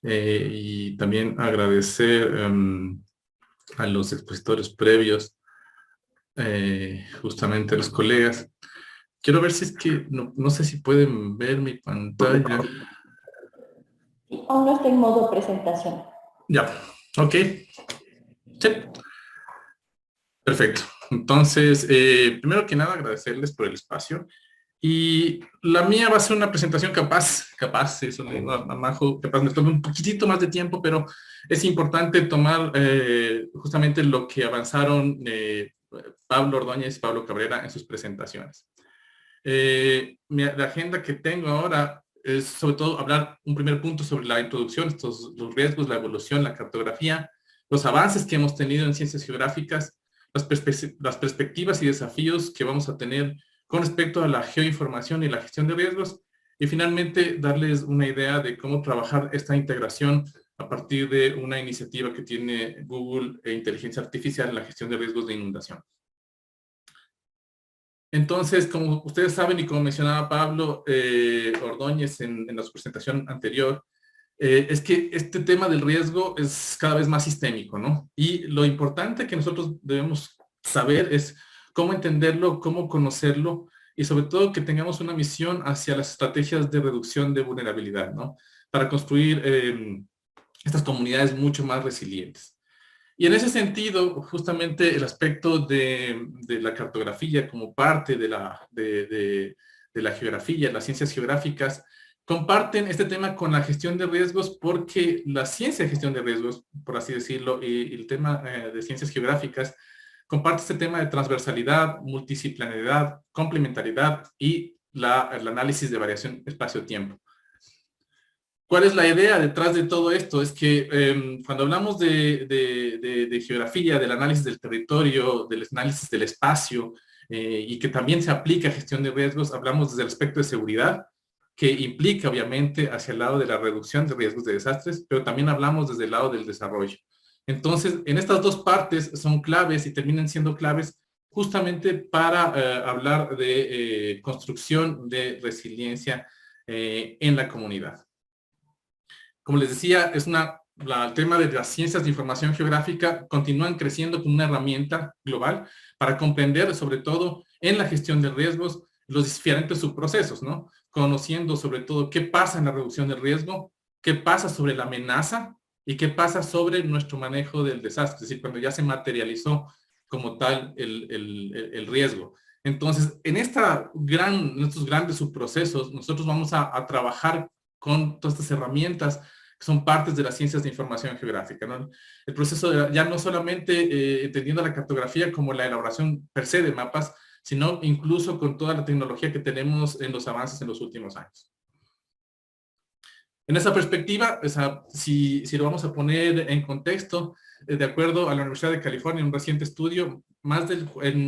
y también agradecer a los expositores previos, justamente a los colegas. Quiero ver si es que, no sé si pueden ver mi pantalla. Sí, aún no está en modo presentación. Ya, ok. Sí, perfecto. Entonces, primero que nada, agradecerles por el espacio. Y la mía va a ser una presentación capaz, eso le digo a Majo, capaz me tome un poquitito más de tiempo, pero es importante tomar justamente lo que avanzaron Pablo Ordóñez y Pablo Cabrera en sus presentaciones. La agenda que tengo ahora es sobre todo hablar un primer punto sobre la introducción, los riesgos, la evolución, la cartografía, los avances que hemos tenido en ciencias geográficas, las perspectivas y desafíos que vamos a tener con respecto a la geoinformación y la gestión de riesgos, y finalmente darles una idea de cómo trabajar esta integración a partir de una iniciativa que tiene Google e Inteligencia Artificial en la gestión de riesgos de inundación. Entonces, como ustedes saben y como mencionaba Pablo Ordóñez en su presentación anterior, es que este tema del riesgo es cada vez más sistémico, ¿no? Y lo importante que nosotros debemos saber es cómo entenderlo, cómo conocerlo y sobre todo que tengamos una misión hacia las estrategias de reducción de vulnerabilidad, ¿no? Para construir estas comunidades mucho más resilientes. Y en ese sentido, justamente el aspecto de la cartografía como parte de la geografía, las ciencias geográficas, comparten este tema con la gestión de riesgos porque la ciencia de gestión de riesgos, por así decirlo, y el tema de ciencias geográficas, comparte este tema de transversalidad, multidisciplinariedad, complementariedad y el análisis de variación espacio-tiempo. ¿Cuál es la idea detrás de todo esto? Es que cuando hablamos de geografía, del análisis del territorio, del análisis del espacio, y que también se aplica a gestión de riesgos, hablamos desde el aspecto de seguridad, que implica obviamente hacia el lado de la reducción de riesgos de desastres, pero también hablamos desde el lado del desarrollo. Entonces, en estas dos partes son claves y terminan siendo claves justamente para hablar de construcción de resiliencia en la comunidad. Como les decía, el tema de las ciencias de información geográfica continúan creciendo como una herramienta global para comprender, sobre todo en la gestión de riesgos, los diferentes subprocesos, ¿no? Conociendo sobre todo qué pasa en la reducción del riesgo, qué pasa sobre la amenaza y qué pasa sobre nuestro manejo del desastre, es decir, cuando ya se materializó como tal el riesgo. Entonces, en estos grandes subprocesos, nosotros vamos a trabajar con todas estas herramientas que son partes de las ciencias de información geográfica, ¿no? El proceso ya no solamente entendiendo la cartografía como la elaboración per se de mapas, sino incluso con toda la tecnología que tenemos en los avances en los últimos años. En esa perspectiva, si lo vamos a poner en contexto, de acuerdo a la Universidad de California, en un reciente estudio,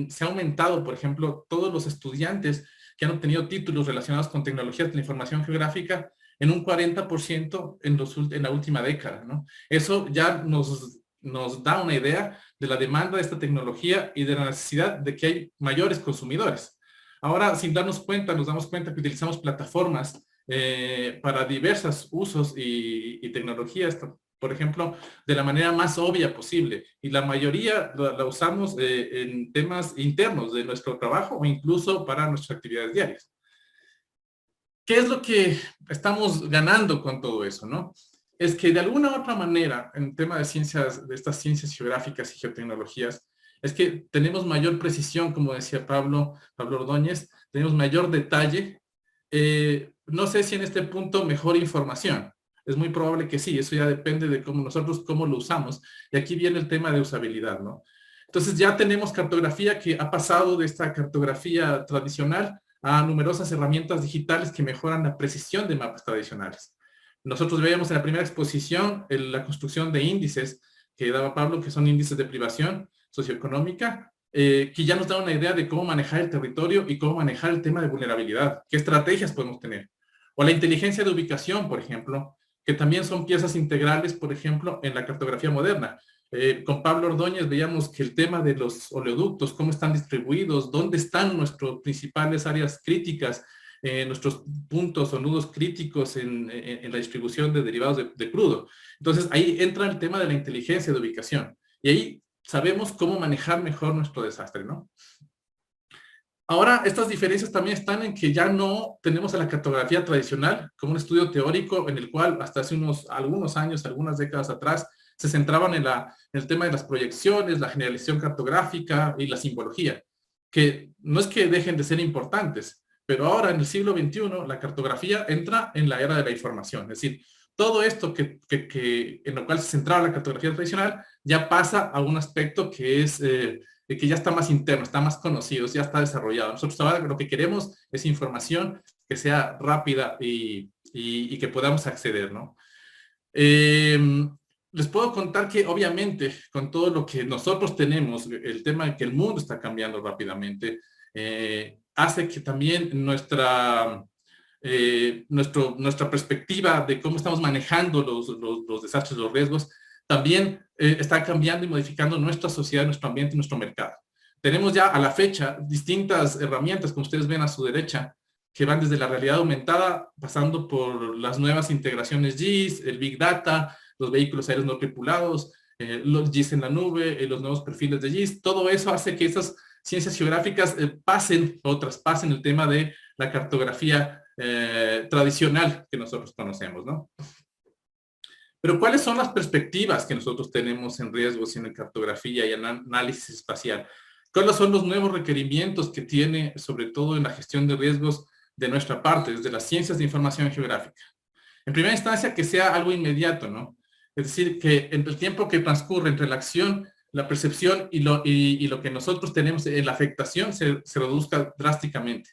se ha aumentado, por ejemplo, todos los estudiantes que han obtenido títulos relacionados con tecnologías de la información geográfica en un 40% en la última década, ¿no? Eso ya nos da una idea de la demanda de esta tecnología y de la necesidad de que hay mayores consumidores. Ahora, sin darnos cuenta, nos damos cuenta que utilizamos plataformas para diversos usos y tecnologías, por ejemplo, de la manera más obvia posible. Y la mayoría la usamos en temas internos de nuestro trabajo o incluso para nuestras actividades diarias. ¿Qué es lo que estamos ganando con todo eso, no? Es que de alguna u otra manera, en el tema de estas ciencias geográficas y geotecnologías, es que tenemos mayor precisión, como decía Pablo Ordóñez, tenemos mayor detalle. No sé si en este punto mejor información. Es muy probable que sí, eso ya depende de cómo lo usamos. Y aquí viene el tema de usabilidad, ¿no? Entonces ya tenemos cartografía que ha pasado de esta cartografía tradicional a numerosas herramientas digitales que mejoran la precisión de mapas tradicionales. Nosotros veíamos en la primera exposición la construcción de índices que daba Pablo, que son índices de privación socioeconómica, que ya nos da una idea de cómo manejar el territorio y cómo manejar el tema de vulnerabilidad, qué estrategias podemos tener. O la inteligencia de ubicación, por ejemplo, que también son piezas integrales, por ejemplo, en la cartografía moderna. Con Pablo Ordóñez veíamos que el tema de los oleoductos, cómo están distribuidos, dónde están nuestras principales áreas críticas, nuestros puntos o nudos críticos en la distribución de derivados de crudo. Entonces ahí entra el tema de la inteligencia de ubicación. Y ahí sabemos cómo manejar mejor nuestro desastre, ¿no? Ahora, estas diferencias también están en que ya no tenemos a la cartografía tradicional como un estudio teórico en el cual hasta hace algunos años, algunas décadas atrás, se centraban en el tema de las proyecciones, la generalización cartográfica y la simbología, que no es que dejen de ser importantes, pero ahora en el siglo XXI la cartografía entra en la era de la información. Es decir, todo esto en lo cual se centraba la cartografía tradicional ya pasa a un aspecto que es que ya está más interno, está más conocido, ya está desarrollado. Nosotros ahora lo que queremos es información que sea rápida y que podamos acceder, ¿no? Les puedo contar que obviamente con todo lo que nosotros tenemos, el tema de que el mundo está cambiando rápidamente, hace que también nuestra perspectiva de cómo estamos manejando los desastres, los riesgos, también está cambiando y modificando nuestra sociedad, nuestro ambiente y nuestro mercado. Tenemos ya a la fecha distintas herramientas, como ustedes ven a su derecha, que van desde la realidad aumentada, pasando por las nuevas integraciones GIS, el Big Data, los vehículos aéreos no tripulados, los GIS en la nube, los nuevos perfiles de GIS. Todo eso hace que esas ciencias geográficas traspasen el tema de la cartografía tradicional que nosotros conocemos, ¿no? Pero ¿cuáles son las perspectivas que nosotros tenemos en riesgos y en cartografía y en análisis espacial? ¿Cuáles son los nuevos requerimientos que tiene, sobre todo en la gestión de riesgos de nuestra parte, desde las ciencias de información geográfica? En primera instancia, que sea algo inmediato, ¿no? Es decir, que entre el tiempo que transcurre entre la acción, la percepción y lo que nosotros tenemos en la afectación se reduzca drásticamente.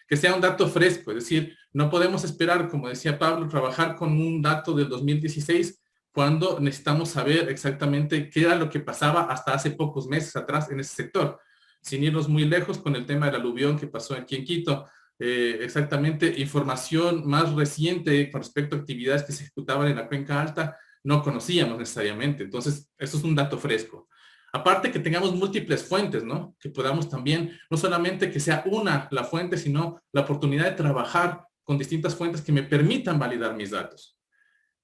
Que sea un dato fresco, es decir, no podemos esperar, como decía Pablo, trabajar con un dato del 2016 cuando necesitamos saber exactamente qué era lo que pasaba hasta hace pocos meses atrás en ese sector. Sin irnos muy lejos con el tema del aluvión que pasó aquí en Quito, exactamente información más reciente con respecto a actividades que se ejecutaban en la cuenca alta, no conocíamos necesariamente. Entonces, eso es un dato fresco. Aparte que tengamos múltiples fuentes, ¿no? Que podamos también, no solamente que sea una la fuente, sino la oportunidad de trabajar con distintas fuentes que me permitan validar mis datos.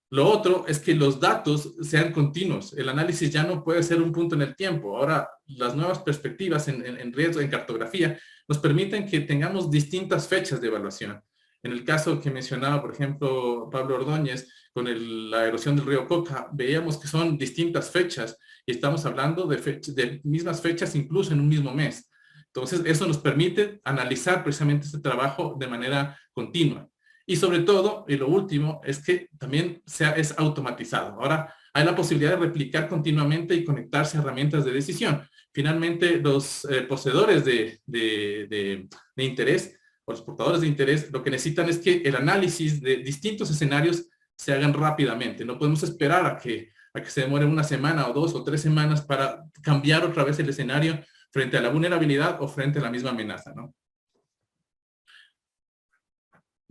Lo otro es que los datos sean continuos. El análisis ya no puede ser un punto en el tiempo. Ahora, las nuevas perspectivas en riesgo, en cartografía, nos permiten que tengamos distintas fechas de evaluación. En el caso que mencionaba, por ejemplo, Pablo Ordóñez, con la erosión del río Coca, veíamos que son distintas fechas y estamos hablando de mismas fechas incluso en un mismo mes. Entonces, eso nos permite analizar precisamente este trabajo de manera continua. Y sobre todo, y lo último, es que también es automatizado. Ahora hay la posibilidad de replicar continuamente y conectarse a herramientas de decisión. Finalmente, los poseedores de interés o los portadores de interés, lo que necesitan es que el análisis de distintos escenarios se hagan rápidamente. No podemos esperar a que se demore una semana o 2 o 3 semanas para cambiar otra vez el escenario frente a la vulnerabilidad o frente a la misma amenaza, ¿no?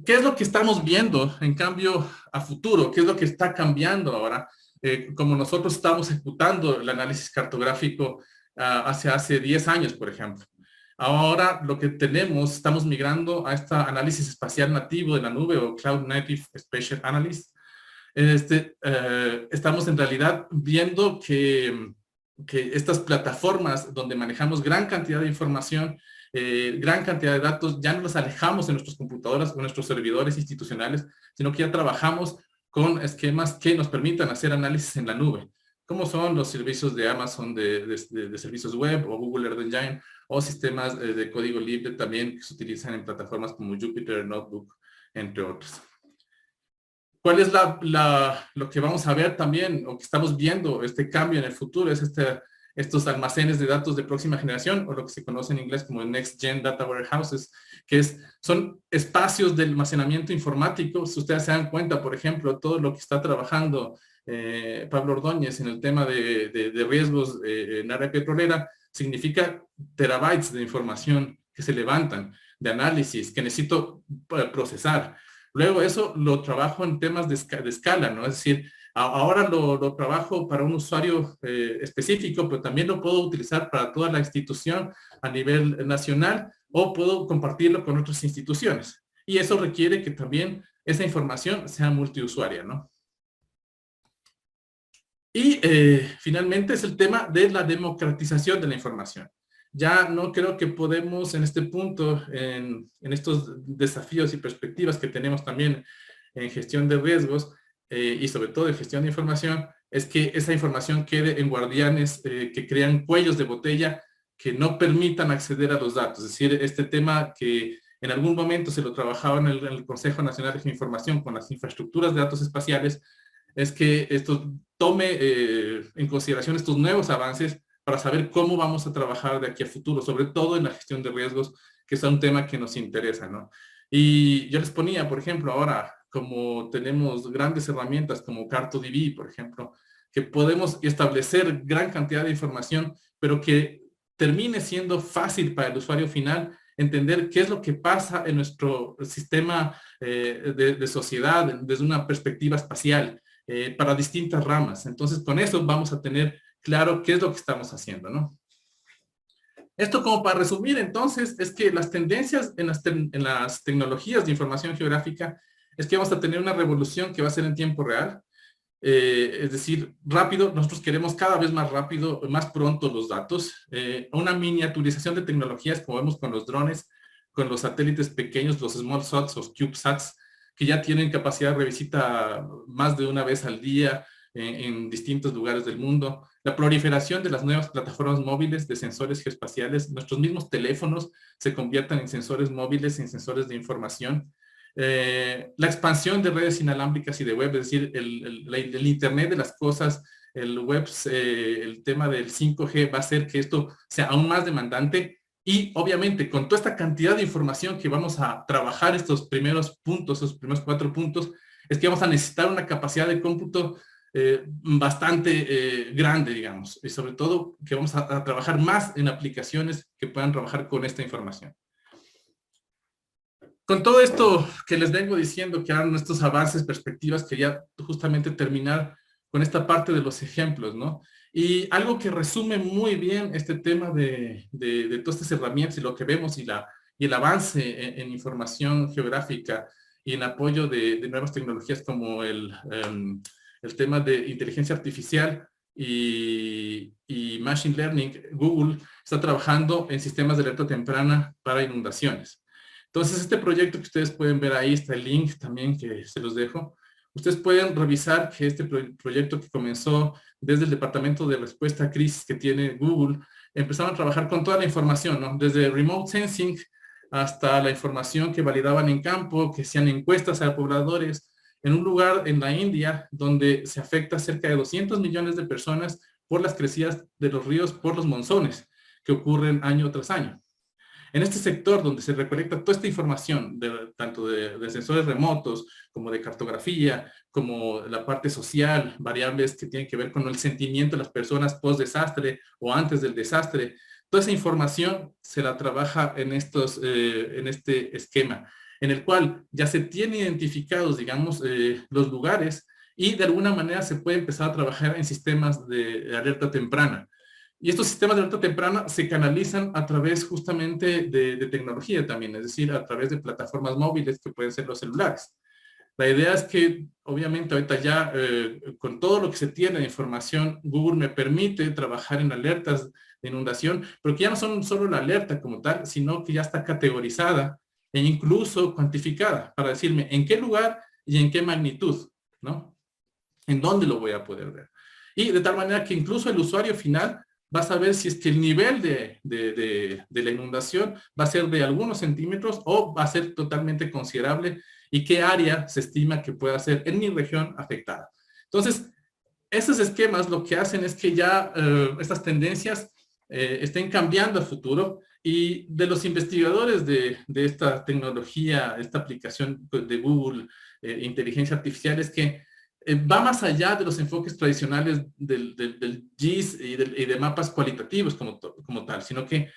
¿Qué es lo que estamos viendo en cambio a futuro? ¿Qué es lo que está cambiando ahora? Como nosotros estamos ejecutando el análisis cartográfico hace 10 años, por ejemplo. Ahora lo que tenemos, estamos migrando a este análisis espacial nativo de la nube o Cloud Native Spatial Analysis. Estamos en realidad viendo que estas plataformas donde manejamos gran cantidad de información, gran cantidad de datos, ya no los alejamos de nuestras computadoras o nuestros servidores institucionales, sino que ya trabajamos con esquemas que nos permitan hacer análisis en la nube, como son los servicios de Amazon de servicios web o Google Earth Engine o sistemas de código libre también que se utilizan en plataformas como Jupyter Notebook, entre otros. ¿Cuál es lo que vamos a ver también o que estamos viendo este cambio en el futuro? Es estos almacenes de datos de próxima generación, o lo que se conoce en inglés como Next Gen Data Warehouses, que son espacios de almacenamiento informático. Si ustedes se dan cuenta, por ejemplo, todo lo que está trabajando Pablo Ordóñez en el tema de riesgos en área petrolera, significa terabytes de información que se levantan, de análisis, que necesito procesar. Luego eso lo trabajo en temas de escala, ¿no? Es decir, ahora lo trabajo para un usuario específico, pero también lo puedo utilizar para toda la institución a nivel nacional o puedo compartirlo con otras instituciones. Y eso requiere que también esa información sea multiusuaria, ¿no? Y finalmente es el tema de la democratización de la información. Ya no creo que podemos en este punto, en estos desafíos y perspectivas que tenemos también en gestión de riesgos y sobre todo en gestión de información, es que esa información quede en guardianes que crean cuellos de botella que no permitan acceder a los datos. Es decir, este tema que en algún momento se lo trabajaba en el Consejo Nacional de Información con las infraestructuras de datos espaciales, es que esto tome en consideración estos nuevos avances para saber cómo vamos a trabajar de aquí a futuro, sobre todo en la gestión de riesgos, que es un tema que nos interesa, ¿no? Y yo les ponía, por ejemplo, ahora, como tenemos grandes herramientas como CartoDB, por ejemplo, que podemos establecer gran cantidad de información, pero que termine siendo fácil para el usuario final entender qué es lo que pasa en nuestro sistema de sociedad desde una perspectiva espacial para distintas ramas. Entonces, con eso vamos a tener claro qué es lo que estamos haciendo, ¿no? Esto como para resumir, entonces, es que las tendencias en las tecnologías de información geográfica es que vamos a tener una revolución que va a ser en tiempo real. Es decir, rápido, nosotros queremos cada vez más rápido, más pronto los datos, una miniaturización de tecnologías como vemos con los drones, con los satélites pequeños, los SmallSats o CubeSats, que ya tienen capacidad de revisita más de una vez al día en distintos lugares del mundo, la proliferación de las nuevas plataformas móviles de sensores geoespaciales, nuestros mismos teléfonos se conviertan en sensores móviles, en sensores de información, la expansión de redes inalámbricas y de web, es decir, el Internet de las cosas, el web, el tema del 5G va a hacer que esto sea aún más demandante y obviamente con toda esta cantidad de información que vamos a trabajar estos primeros puntos, esos primeros 4 puntos, es que vamos a necesitar una capacidad de cómputo bastante grande, digamos, y sobre todo que vamos a trabajar más en aplicaciones que puedan trabajar con esta información. Con todo esto que les vengo diciendo, que eran estos avances, perspectivas, quería justamente terminar con esta parte de los ejemplos, ¿no? Y algo que resume muy bien este tema de todas estas herramientas y lo que vemos y el avance en información geográfica y en apoyo de nuevas tecnologías como el tema de inteligencia artificial y machine learning. Google está trabajando en sistemas de alerta temprana para inundaciones. Entonces, este proyecto que ustedes pueden ver ahí, está el link también que se los dejo. Ustedes pueden revisar que este proyecto que comenzó desde el Departamento de Respuesta a Crisis que tiene Google, empezaron a trabajar con toda la información, ¿no? Desde remote sensing hasta la información que validaban en campo, que hacían encuestas a pobladores, en un lugar en la India donde se afecta a cerca de 200 millones de personas por las crecidas de los ríos por los monzones que ocurren año tras año. En este sector donde se recolecta toda esta información, tanto de sensores remotos, como de cartografía, como la parte social, variables que tienen que ver con el sentimiento de las personas post-desastre o antes del desastre, toda esa información se la trabaja en este esquema, en el cual ya se tienen identificados, digamos, los lugares y de alguna manera se puede empezar a trabajar en sistemas de alerta temprana. Y estos sistemas de alerta temprana se canalizan a través justamente de tecnología también, es decir, a través de plataformas móviles que pueden ser los celulares. La idea es que, obviamente, ahorita ya con todo lo que se tiene de información, Google me permite trabajar en alertas de inundación, pero que ya no son solo la alerta como tal, sino que ya está categorizada e incluso cuantificada para decirme en qué lugar y en qué magnitud, ¿no? En dónde lo voy a poder ver. Y de tal manera que incluso el usuario final va a saber si es que el nivel de la inundación va a ser de algunos centímetros o va a ser totalmente considerable y qué área se estima que pueda ser en mi región afectada. Entonces, esos esquemas lo que hacen es que ya estas tendencias estén cambiando a futuro y de los investigadores de esta tecnología, esta aplicación de Google, inteligencia artificial, es que va más allá de los enfoques tradicionales del GIS y de mapas cualitativos como tal, sino que,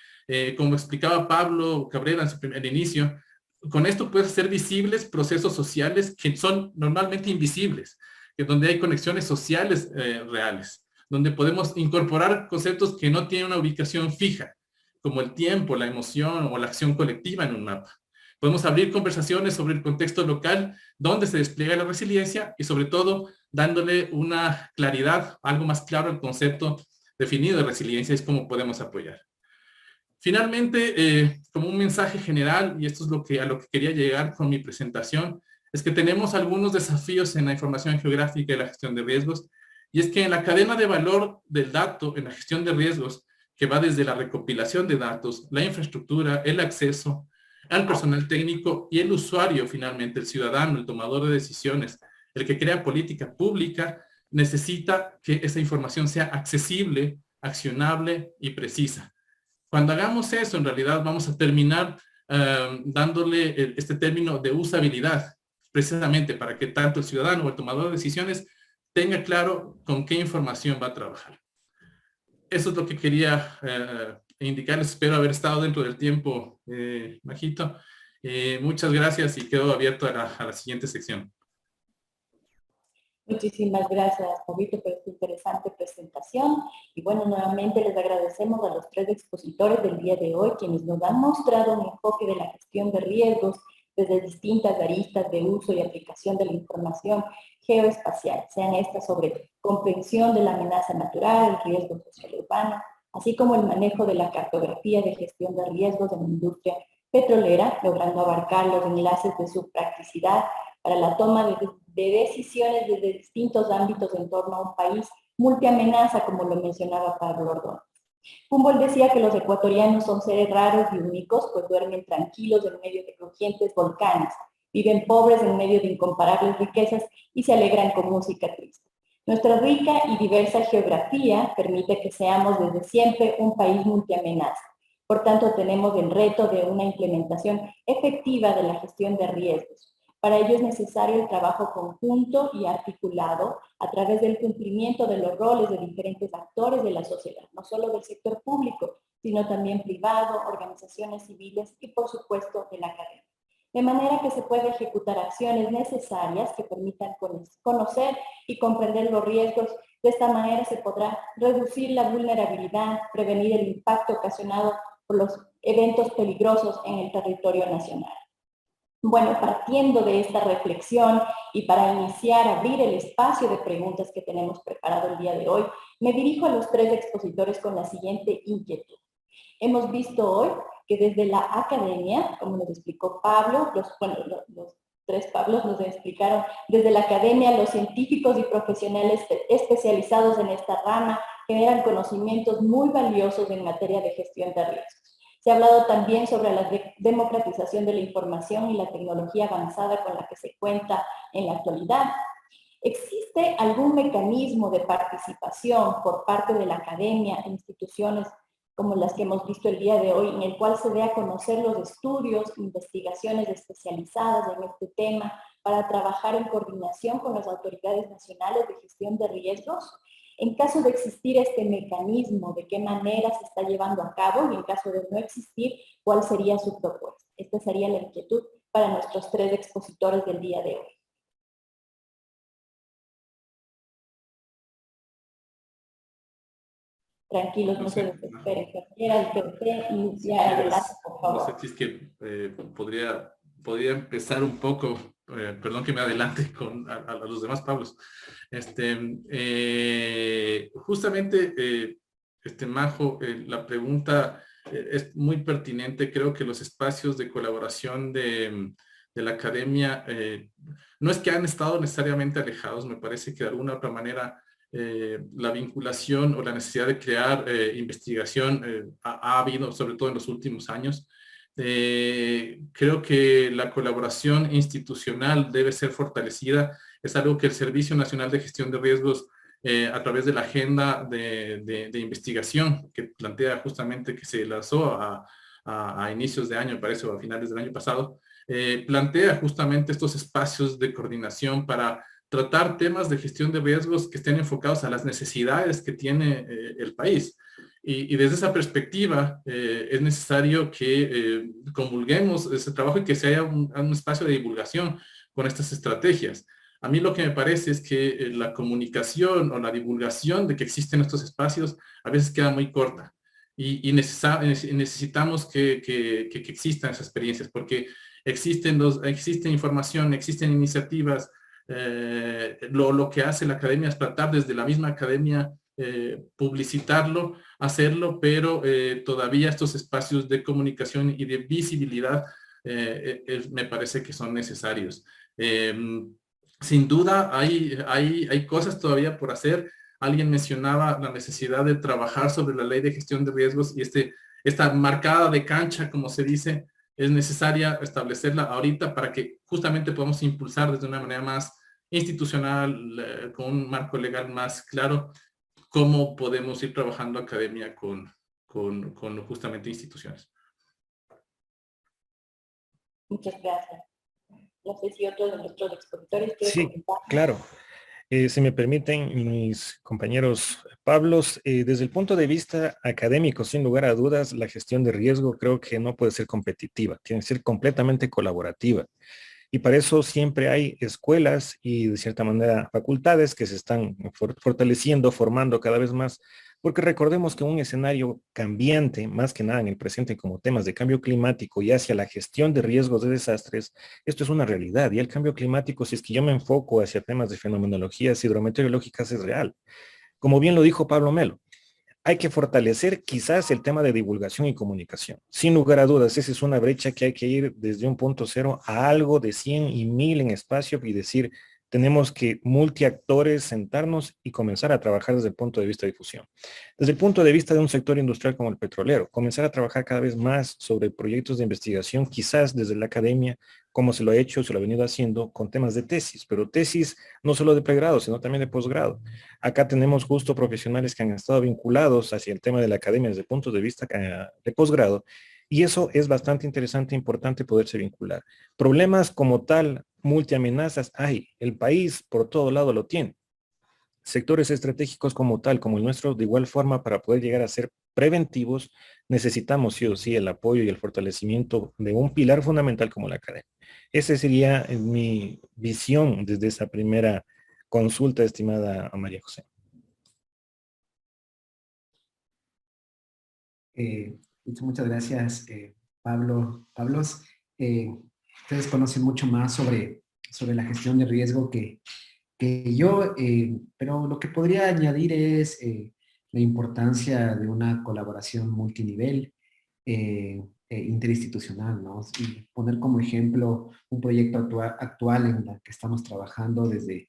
como explicaba Pablo Cabrera en el inicio, con esto puedes hacer visibles procesos sociales que son normalmente invisibles, que donde hay conexiones sociales reales, donde podemos incorporar conceptos que no tienen una ubicación fija, como el tiempo, la emoción o la acción colectiva en un mapa. Podemos abrir conversaciones sobre el contexto local, donde se despliega la resiliencia y sobre todo dándole una claridad, algo más claro al concepto definido de resiliencia, es cómo podemos apoyar. Finalmente, como un mensaje general, y esto es a lo que quería llegar con mi presentación, es que tenemos algunos desafíos en la información geográfica y la gestión de riesgos Y es que en la cadena de valor del dato, en la gestión de riesgos, que va desde la recopilación de datos, la infraestructura, el acceso al personal técnico y el usuario, finalmente, el ciudadano, el tomador de decisiones, el que crea política pública, necesita que esa información sea accesible, accionable y precisa. Cuando hagamos eso, en realidad vamos a terminar dándole este término de usabilidad, precisamente para que tanto el ciudadano o el tomador de decisiones tenga claro con qué información va a trabajar. Eso es lo que quería indicarles. Espero haber estado dentro del tiempo, Majito. Muchas gracias y quedo abierto a la siguiente sección. Muchísimas gracias, Pablito, por esta interesante presentación. Y bueno, nuevamente les agradecemos a los 3 expositores del día de hoy, quienes nos han mostrado un enfoque de la gestión de riesgos desde distintas aristas de uso y aplicación de la información geoespacial, sean estas sobre comprensión de la amenaza natural, el riesgo social urbano, así como el manejo de la cartografía de gestión de riesgos en la industria petrolera, logrando abarcar los enlaces de su practicidad para la toma de decisiones desde distintos ámbitos en torno a un país multiamenaza, como lo mencionaba Pablo Ordóñez. Humboldt decía que los ecuatorianos son seres raros y únicos, pues duermen tranquilos en medio de crujientes volcanes, viven pobres en medio de incomparables riquezas y se alegran con música triste. Nuestra rica y diversa geografía permite que seamos desde siempre un país multiamenaza. Por tanto, tenemos el reto de una implementación efectiva de la gestión de riesgos. Para ello es necesario el trabajo conjunto y articulado a través del cumplimiento de los roles de diferentes actores de la sociedad, no solo del sector público, sino también privado, organizaciones civiles y, por supuesto, de la academia. De manera que se puede ejecutar acciones necesarias que permitan conocer y comprender los riesgos. De esta manera se podrá reducir la vulnerabilidad, prevenir el impacto ocasionado por los eventos peligrosos en el territorio nacional. Bueno, partiendo de esta reflexión y para iniciar, abrir el espacio de preguntas que tenemos preparado el día de hoy, me dirijo a los 3 expositores con la siguiente inquietud. Hemos visto hoy que desde la academia, como nos explicó Pablo, los 3 Pablos nos explicaron, desde la academia los científicos y profesionales especializados en esta rama generan conocimientos muy valiosos en materia de gestión de riesgos. Se ha hablado también sobre la democratización de la información y la tecnología avanzada con la que se cuenta en la actualidad. ¿Existe algún mecanismo de participación por parte de la academia e instituciones como las que hemos visto el día de hoy, en el cual se dé a conocer los estudios, investigaciones especializadas en este tema para trabajar en coordinación con las autoridades nacionales de gestión de riesgos? En caso de existir este mecanismo, ¿de qué manera se está llevando a cabo? Y en caso de no existir, ¿cuál sería su propuesta? Esta sería la inquietud para nuestros 3 expositores del día de hoy. Tranquilos, no se desesperen. Cualquiera que desee iniciar adelante, por favor. No sé si es que podría empezar un poco, perdón que me adelante a los demás Pablos. Justamente, Majo, la pregunta es muy pertinente. Creo que los espacios de colaboración de la academia no es que han estado necesariamente alejados. Me parece que de alguna u otra manera la vinculación o la necesidad de crear investigación ha habido, sobre todo en los últimos años. Creo que la colaboración institucional debe ser fortalecida. Es algo que el Servicio Nacional de Gestión de Riesgos, a través de la agenda de investigación que plantea justamente, que se lanzó a inicios de año, me parece, o a finales del año pasado, plantea justamente estos espacios de coordinación para tratar temas de gestión de riesgos que estén enfocados a las necesidades que tiene el país. Y desde esa perspectiva es necesario que convulguemos ese trabajo y que se haya un espacio de divulgación con estas estrategias. A mí lo que me parece es que la comunicación o la divulgación de que existen estos espacios a veces queda muy corta y necesitamos que existan esas experiencias, porque existe información, existen iniciativas. Lo que hace la academia es tratar desde la misma academia publicitarlo, hacerlo, pero todavía estos espacios de comunicación y de visibilidad me parece que son necesarios. sin duda hay cosas todavía por hacer. Alguien mencionaba la necesidad de trabajar sobre la ley de gestión de riesgos y esta marcada de cancha, como se dice, es necesaria establecerla ahorita para que justamente podamos impulsar desde una manera más institucional, con un marco legal más claro, cómo podemos ir trabajando academia con justamente instituciones. Muchas gracias. No sé si otro de nuestros expositores quiere Sí, comentar. claro. Si me permiten, mis compañeros Pablos, desde el punto de vista académico, sin lugar a dudas, la gestión de riesgo creo que no puede ser competitiva, tiene que ser completamente colaborativa. Y para eso siempre hay escuelas y de cierta manera facultades que se están fortaleciendo, formando cada vez más, porque recordemos que un escenario cambiante, más que nada en el presente como temas de cambio climático y hacia la gestión de riesgos de desastres, esto es una realidad. Y el cambio climático, si es que yo me enfoco hacia temas de fenomenologías hidrometeorológicas, es real. Como bien lo dijo Pablo Melo, hay que fortalecer quizás el tema de divulgación y comunicación. Sin lugar a dudas, esa es una brecha que hay que ir desde un punto cero a algo de 100 y 1000 en espacio y decir, tenemos que multiactores sentarnos y comenzar a trabajar desde el punto de vista de difusión. Desde el punto de vista de un sector industrial como el petrolero, comenzar a trabajar cada vez más sobre proyectos de investigación, quizás desde la academia, como se lo ha hecho, se lo ha venido haciendo con temas de tesis, pero tesis no solo de pregrado, sino también de posgrado. Acá tenemos justo profesionales que han estado vinculados hacia el tema de la academia desde el punto de vista de posgrado, y eso es bastante interesante e importante poderse vincular. Problemas como tal, multiamenazas, hay, el país por todo lado lo tiene. Sectores estratégicos como tal, como el nuestro, de igual forma, para poder llegar a ser preventivos, necesitamos sí o sí el apoyo y el fortalecimiento de un pilar fundamental como la academia. Esa sería mi visión desde esa primera consulta, estimada María José. Muchas gracias, Pablos. Ustedes conocen mucho más sobre la gestión de riesgo que yo, pero lo que podría añadir es la importancia de una colaboración multinivel interinstitucional, ¿no? Y poner como ejemplo un proyecto actual en el que estamos trabajando desde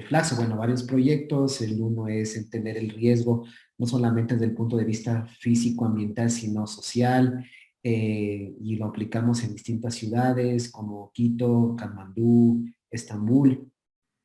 Flaxo. Bueno, varios proyectos. El uno es entender el riesgo, no solamente desde el punto de vista físico-ambiental, sino social, y lo aplicamos en distintas ciudades como Quito, Katmandú, Estambul.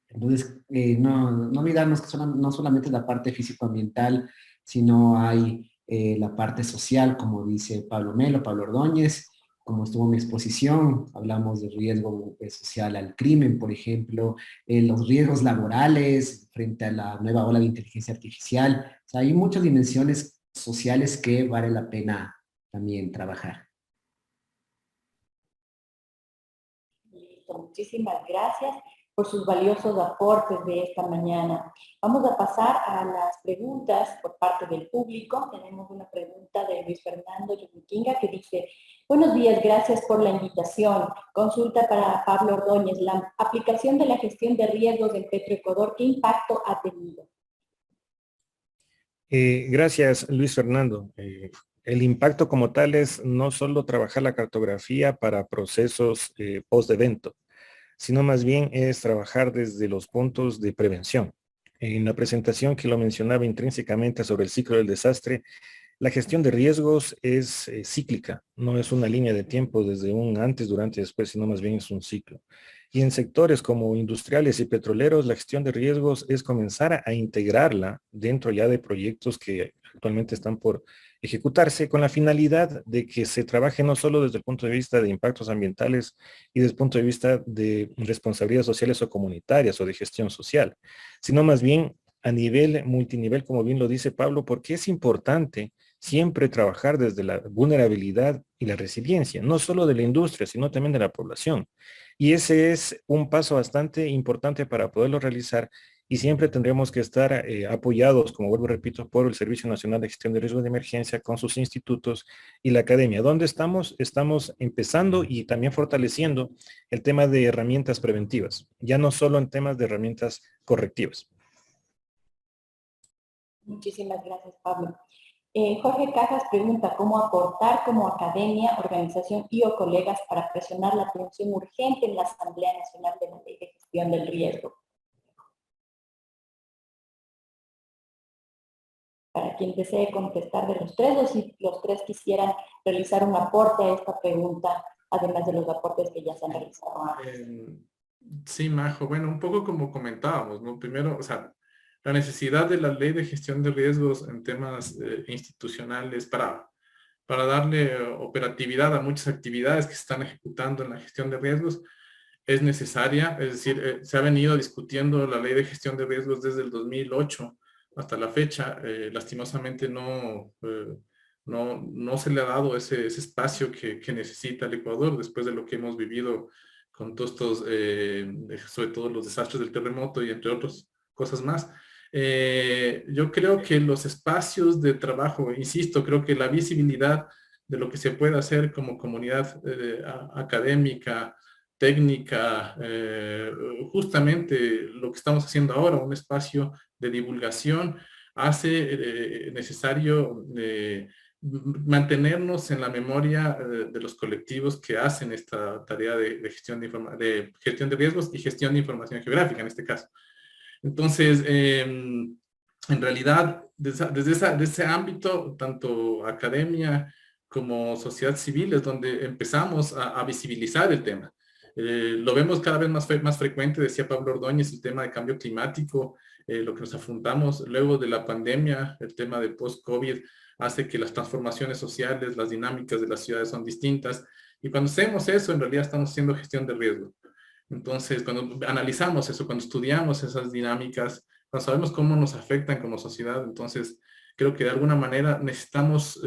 Entonces, no olvidarnos que no solamente es la parte físico-ambiental, sino hay la parte social, como dice Pablo Melo, Pablo Ordóñez, como estuvo en mi exposición, hablamos de riesgo social al crimen, por ejemplo, los riesgos laborales frente a la nueva ola de inteligencia artificial. O sea, hay muchas dimensiones sociales que vale la pena también trabajar. Listo, muchísimas gracias por sus valiosos aportes de esta mañana. Vamos a pasar a las preguntas por parte del público. Tenemos una pregunta de Luis Fernando Yumiquinga que dice: buenos días, gracias por la invitación. Consulta para Pablo Ordóñez. La aplicación de la gestión de riesgos en Petroecuador, ¿qué impacto ha tenido? Gracias, Luis Fernando. El impacto como tal es no solo trabajar la cartografía para procesos post-evento, sino más bien es trabajar desde los puntos de prevención. En la presentación que lo mencionaba intrínsecamente sobre el ciclo del desastre, la gestión de riesgos es cíclica, no es una línea de tiempo desde un antes, durante, después, sino más bien es un ciclo. Y en sectores como industriales y petroleros, la gestión de riesgos es comenzar a integrarla dentro ya de proyectos que actualmente están por ejecutarse con la finalidad de que se trabaje no solo desde el punto de vista de impactos ambientales y desde el punto de vista de responsabilidades sociales o comunitarias o de gestión social, sino más bien a nivel multinivel, como bien lo dice Pablo, porque es importante siempre trabajar desde la vulnerabilidad y la resiliencia, no solo de la industria, sino también de la población. Y ese es un paso bastante importante para poderlo realizar y siempre tendremos que estar apoyados, como vuelvo y repito, por el Servicio Nacional de Gestión de Riesgo de Emergencia con sus institutos y la academia. ¿Dónde estamos? Estamos empezando y también fortaleciendo el tema de herramientas preventivas, ya no solo en temas de herramientas correctivas. Muchísimas gracias, Pablo. Jorge Cajas pregunta: ¿cómo aportar como academia, organización y o colegas para presionar la atención urgente en la Asamblea Nacional de la Ley de Gestión gestión del riesgo. Para quien desee contestar de los tres, o si los tres quisieran realizar un aporte a esta pregunta, además de los aportes que ya se han realizado antes. Sí, Majo. Bueno, un poco como comentábamos, ¿no? Primero, o sea, la necesidad de la ley de gestión de riesgos en temas institucionales para darle operatividad a muchas actividades que se están ejecutando en la gestión de riesgos es necesaria. Es decir, se ha venido discutiendo la ley de gestión de riesgos desde el 2008 hasta la fecha. Lastimosamente no se le ha dado ese espacio que necesita el Ecuador después de lo que hemos vivido con todos estos, sobre todo los desastres del terremoto y entre otras cosas más. Yo creo que los espacios de trabajo, insisto, creo que la visibilidad de lo que se puede hacer como comunidad académica, técnica, justamente lo que estamos haciendo ahora, un espacio de divulgación, hace necesario mantenernos en la memoria de los colectivos que hacen esta tarea de gestión de gestión de riesgos y gestión de información geográfica en este caso. Entonces, en realidad, desde ese ámbito, tanto academia como sociedad civil es donde empezamos a visibilizar el tema. Lo vemos cada vez más frecuente, decía Pablo Ordóñez, el tema de cambio climático, lo que nos afrontamos luego de la pandemia, el tema de post-COVID, hace que las transformaciones sociales, las dinámicas de las ciudades son distintas. Y cuando hacemos eso, en realidad estamos haciendo gestión de riesgo. Entonces, cuando analizamos eso, cuando estudiamos esas dinámicas, cuando sabemos cómo nos afectan como sociedad, entonces creo que de alguna manera necesitamos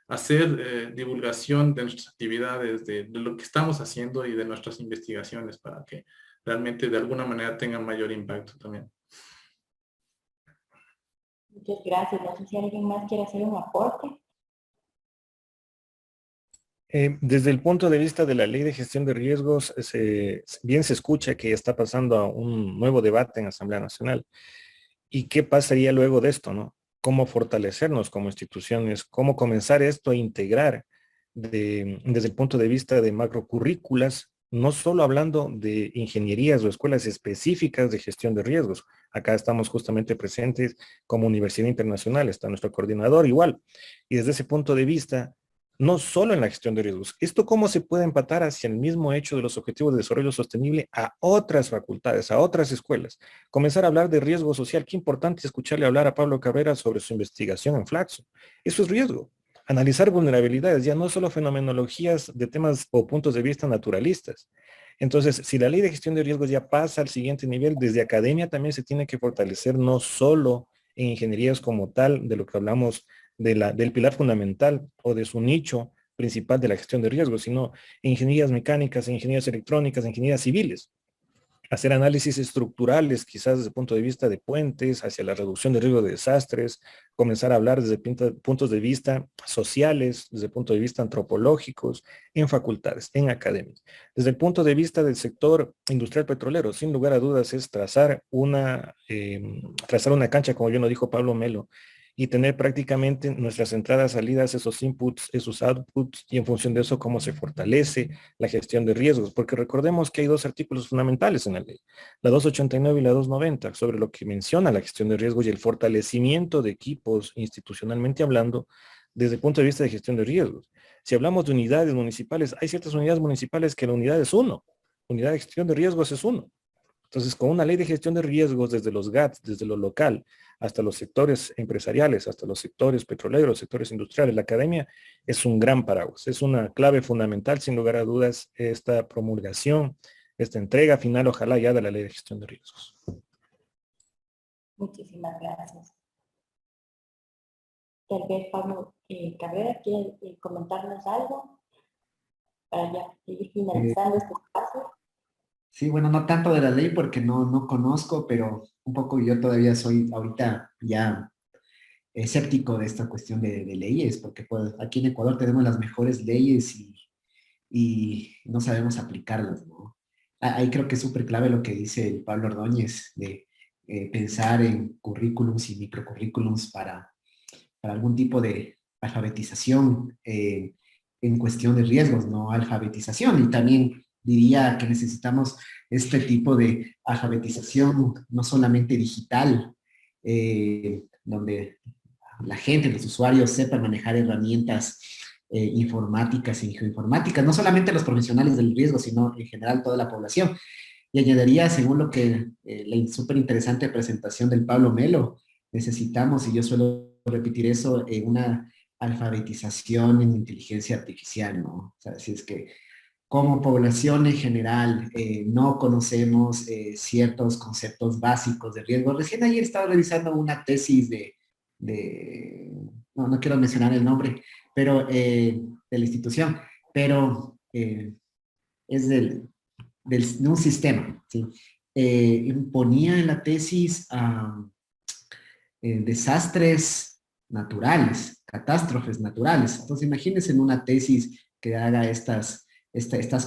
hacer divulgación de nuestras actividades, de lo que estamos haciendo y de nuestras investigaciones para que realmente de alguna manera tengan mayor impacto también. Muchas gracias. No sé si alguien más quiere hacer un aporte. Desde el punto de vista de la ley de gestión de riesgos, bien se escucha que está pasando a un nuevo debate en Asamblea Nacional. ¿Y qué pasaría luego de esto, no? ¿Cómo fortalecernos como instituciones? ¿Cómo comenzar esto a integrar desde el punto de vista de macrocurrículas, no solo hablando de ingenierías o escuelas específicas de gestión de riesgos? Acá estamos justamente presentes como Universidad Internacional, está nuestro coordinador igual. Y desde ese punto de vista, no solo en la gestión de riesgos. ¿Esto cómo se puede empatar hacia el mismo hecho de los objetivos de desarrollo sostenible a otras facultades, a otras escuelas? Comenzar a hablar de riesgo social. Qué importante escucharle hablar a Pablo Cabrera sobre su investigación en Flaxo. Eso es riesgo. Analizar vulnerabilidades, ya no solo fenomenologías de temas o puntos de vista naturalistas. Entonces, si la ley de gestión de riesgos ya pasa al siguiente nivel, desde academia también se tiene que fortalecer no solo en ingenierías como tal, de lo que hablamos del pilar fundamental o de su nicho principal de la gestión de riesgos, sino en ingenierías mecánicas, en ingenierías electrónicas, en ingenierías civiles. Hacer análisis estructurales, quizás desde el punto de vista de puentes, hacia la reducción de riesgo de desastres, comenzar a hablar desde puntos de vista sociales, desde el punto de vista antropológicos, en facultades, en academias. Desde el punto de vista del sector industrial petrolero, sin lugar a dudas, es trazar una cancha, como bien lo dijo Pablo Melo, y tener prácticamente nuestras entradas, salidas, esos inputs, esos outputs, y en función de eso cómo se fortalece la gestión de riesgos, porque recordemos que hay dos artículos fundamentales en la ley, la 289 y la 290, sobre lo que menciona la gestión de riesgos y el fortalecimiento de equipos institucionalmente hablando desde el punto de vista de gestión de riesgos. Si hablamos de unidades municipales, hay ciertas unidades municipales que la unidad es uno, unidad de gestión de riesgos es uno. Entonces, con una ley de gestión de riesgos desde los GATS, desde lo local, hasta los sectores empresariales, hasta los sectores petroleros, sectores industriales, la academia, es un gran paraguas. Es una clave fundamental, sin lugar a dudas, esta promulgación, esta entrega final, ojalá ya de la ley de gestión de riesgos. Muchísimas gracias. Tal vez Pablo Cabrera quiere comentarnos algo para ya ir finalizando este espacio. Sí, bueno, no tanto de la ley porque no conozco, pero un poco yo todavía soy ahorita ya escéptico de esta cuestión de leyes, porque pues, aquí en Ecuador tenemos las mejores leyes y no sabemos aplicarlas, ¿no? Ahí creo que es súper clave lo que dice el Pablo Ordóñez de pensar en currículums y microcurrículums para algún tipo de alfabetización en cuestión de riesgos, ¿no? Alfabetización y también diría que necesitamos este tipo de alfabetización, no solamente digital, donde la gente, los usuarios sepan manejar herramientas informáticas y geoinformáticas, no solamente los profesionales del riesgo, sino en general toda la población. Y añadiría, según lo que la súper interesante presentación del Pablo Melo, necesitamos, y yo suelo repetir eso, una alfabetización en inteligencia artificial, ¿no? O sea, si es que como población en general no conocemos ciertos conceptos básicos de riesgo. Recién ayer estaba revisando una tesis no quiero mencionar el nombre, pero de la institución, pero es de un sistema, ¿sí? Ponía en la tesis desastres naturales, catástrofes naturales. Entonces, imagínense en una tesis que haga estas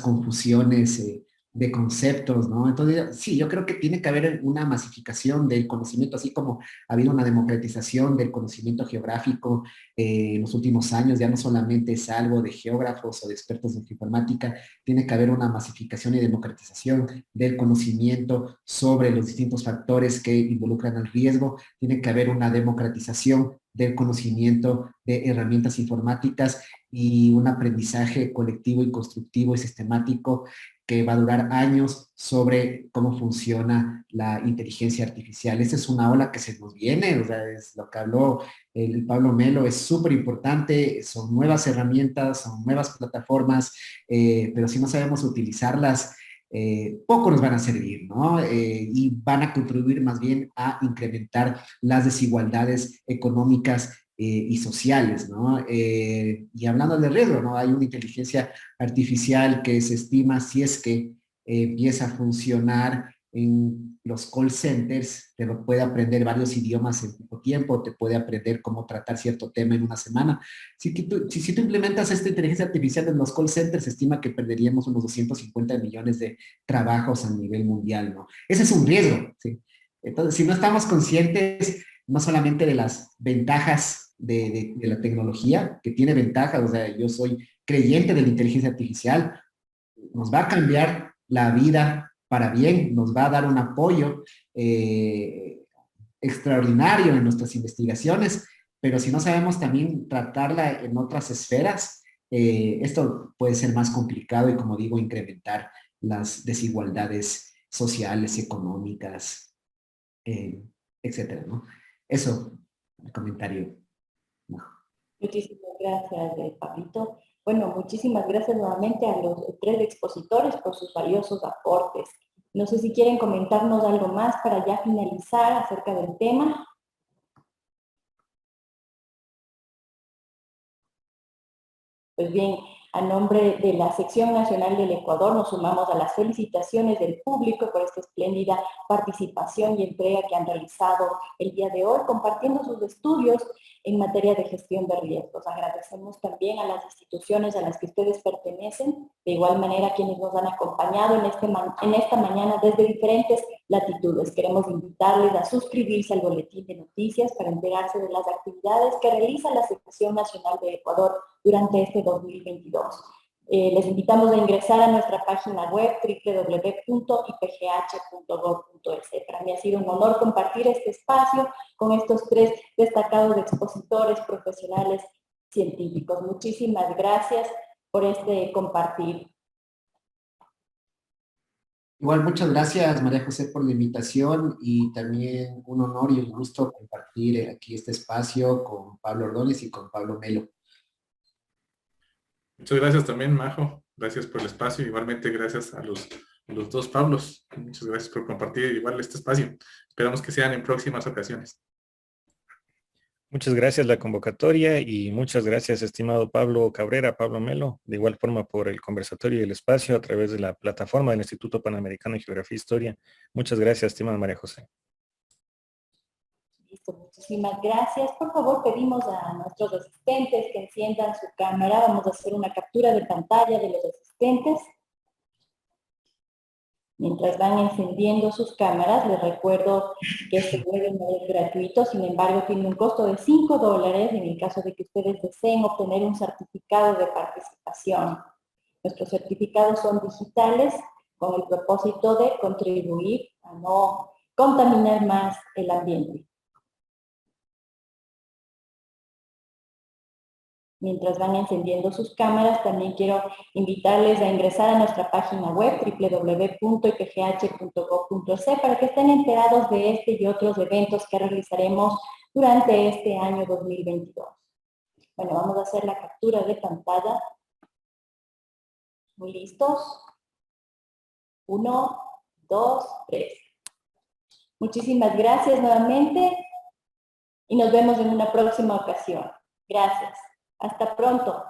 confusiones de conceptos, ¿no? Entonces, sí, yo creo que tiene que haber una masificación del conocimiento, así como ha habido una democratización del conocimiento geográfico en los últimos años, ya no solamente es algo de geógrafos o de expertos en informática, tiene que haber una masificación y democratización del conocimiento sobre los distintos factores que involucran al riesgo, tiene que haber una democratización del conocimiento de herramientas informáticas y un aprendizaje colectivo y constructivo y sistemático que va a durar años sobre cómo funciona la inteligencia artificial. Esta es una ola que se nos viene, o sea, es lo que habló el Pablo Melo, es súper importante, son nuevas herramientas, son nuevas plataformas, pero si no sabemos utilizarlas, poco nos van a servir, ¿no? Y van a contribuir más bien a incrementar las desigualdades económicas y sociales, ¿no? Y hablando de riesgo, ¿no? Hay una inteligencia artificial que se estima si es que empieza a funcionar en los call centers, te lo puede aprender varios idiomas en poco tiempo, te puede aprender cómo tratar cierto tema en una semana. Si tú implementas esta inteligencia artificial en los call centers, se estima que perderíamos unos 250 millones de trabajos a nivel mundial, ¿no? Ese es un riesgo, ¿sí? Entonces, si no estamos conscientes no solamente de las ventajas de la tecnología, que tiene ventajas, o sea, yo soy creyente de la inteligencia artificial, nos va a cambiar la vida para bien, nos va a dar un apoyo extraordinario en nuestras investigaciones, pero si no sabemos también tratarla en otras esferas, esto puede ser más complicado y, como digo, incrementar las desigualdades sociales, económicas, etcétera, ¿no? Eso, el comentario. No. Muchísimas gracias, Pablito. Bueno, muchísimas gracias nuevamente a los tres expositores por sus valiosos aportes. No sé si quieren comentarnos algo más para ya finalizar acerca del tema. Pues bien, a nombre de la Sección Nacional del Ecuador nos sumamos a las felicitaciones del público por esta espléndida participación y entrega que han realizado el día de hoy, compartiendo sus estudios en materia de gestión de riesgos. Agradecemos también a las instituciones a las que ustedes pertenecen, de igual manera quienes nos han acompañado en esta mañana desde diferentes latitudes. Queremos invitarles a suscribirse al boletín de noticias para enterarse de las actividades que realiza la Sección Nacional del Ecuador durante este 2022. Les invitamos a ingresar a nuestra página web www.ipgh.gov.es. Para mí ha sido un honor compartir este espacio con estos tres destacados expositores profesionales científicos. Muchísimas gracias por este compartir. Igual, muchas gracias, María José, por la invitación y también un honor y un gusto compartir aquí este espacio con Pablo Ordóñez y con Pablo Melo. Muchas gracias también, Majo. Gracias por el espacio. Igualmente, gracias a los dos Pablos. Muchas gracias por compartir igual este espacio. Esperamos que sean en próximas ocasiones. Muchas gracias la convocatoria y muchas gracias, estimado Pablo Cabrera, Pablo Melo, de igual forma por el conversatorio y el espacio a través de la plataforma del Instituto Panamericano de Geografía e Historia. Muchas gracias, estimada María José. Listo, muchísimas gracias. Por favor, pedimos a nuestros asistentes que enciendan su cámara. Vamos a hacer una captura de pantalla de los asistentes. Mientras van encendiendo sus cámaras, les recuerdo que este webinar es gratuito, sin embargo tiene un costo de $5 en el caso de que ustedes deseen obtener un certificado de participación. Nuestros certificados son digitales con el propósito de contribuir a no contaminar más el ambiente. Mientras van encendiendo sus cámaras, también quiero invitarles a ingresar a nuestra página web www.ipgh.gov.es para que estén enterados de este y otros eventos que realizaremos durante este año 2022. Bueno, vamos a hacer la captura de pantalla. ¿Muy listos? 1, 2, 3. Muchísimas gracias nuevamente y nos vemos en una próxima ocasión. Gracias. Hasta pronto.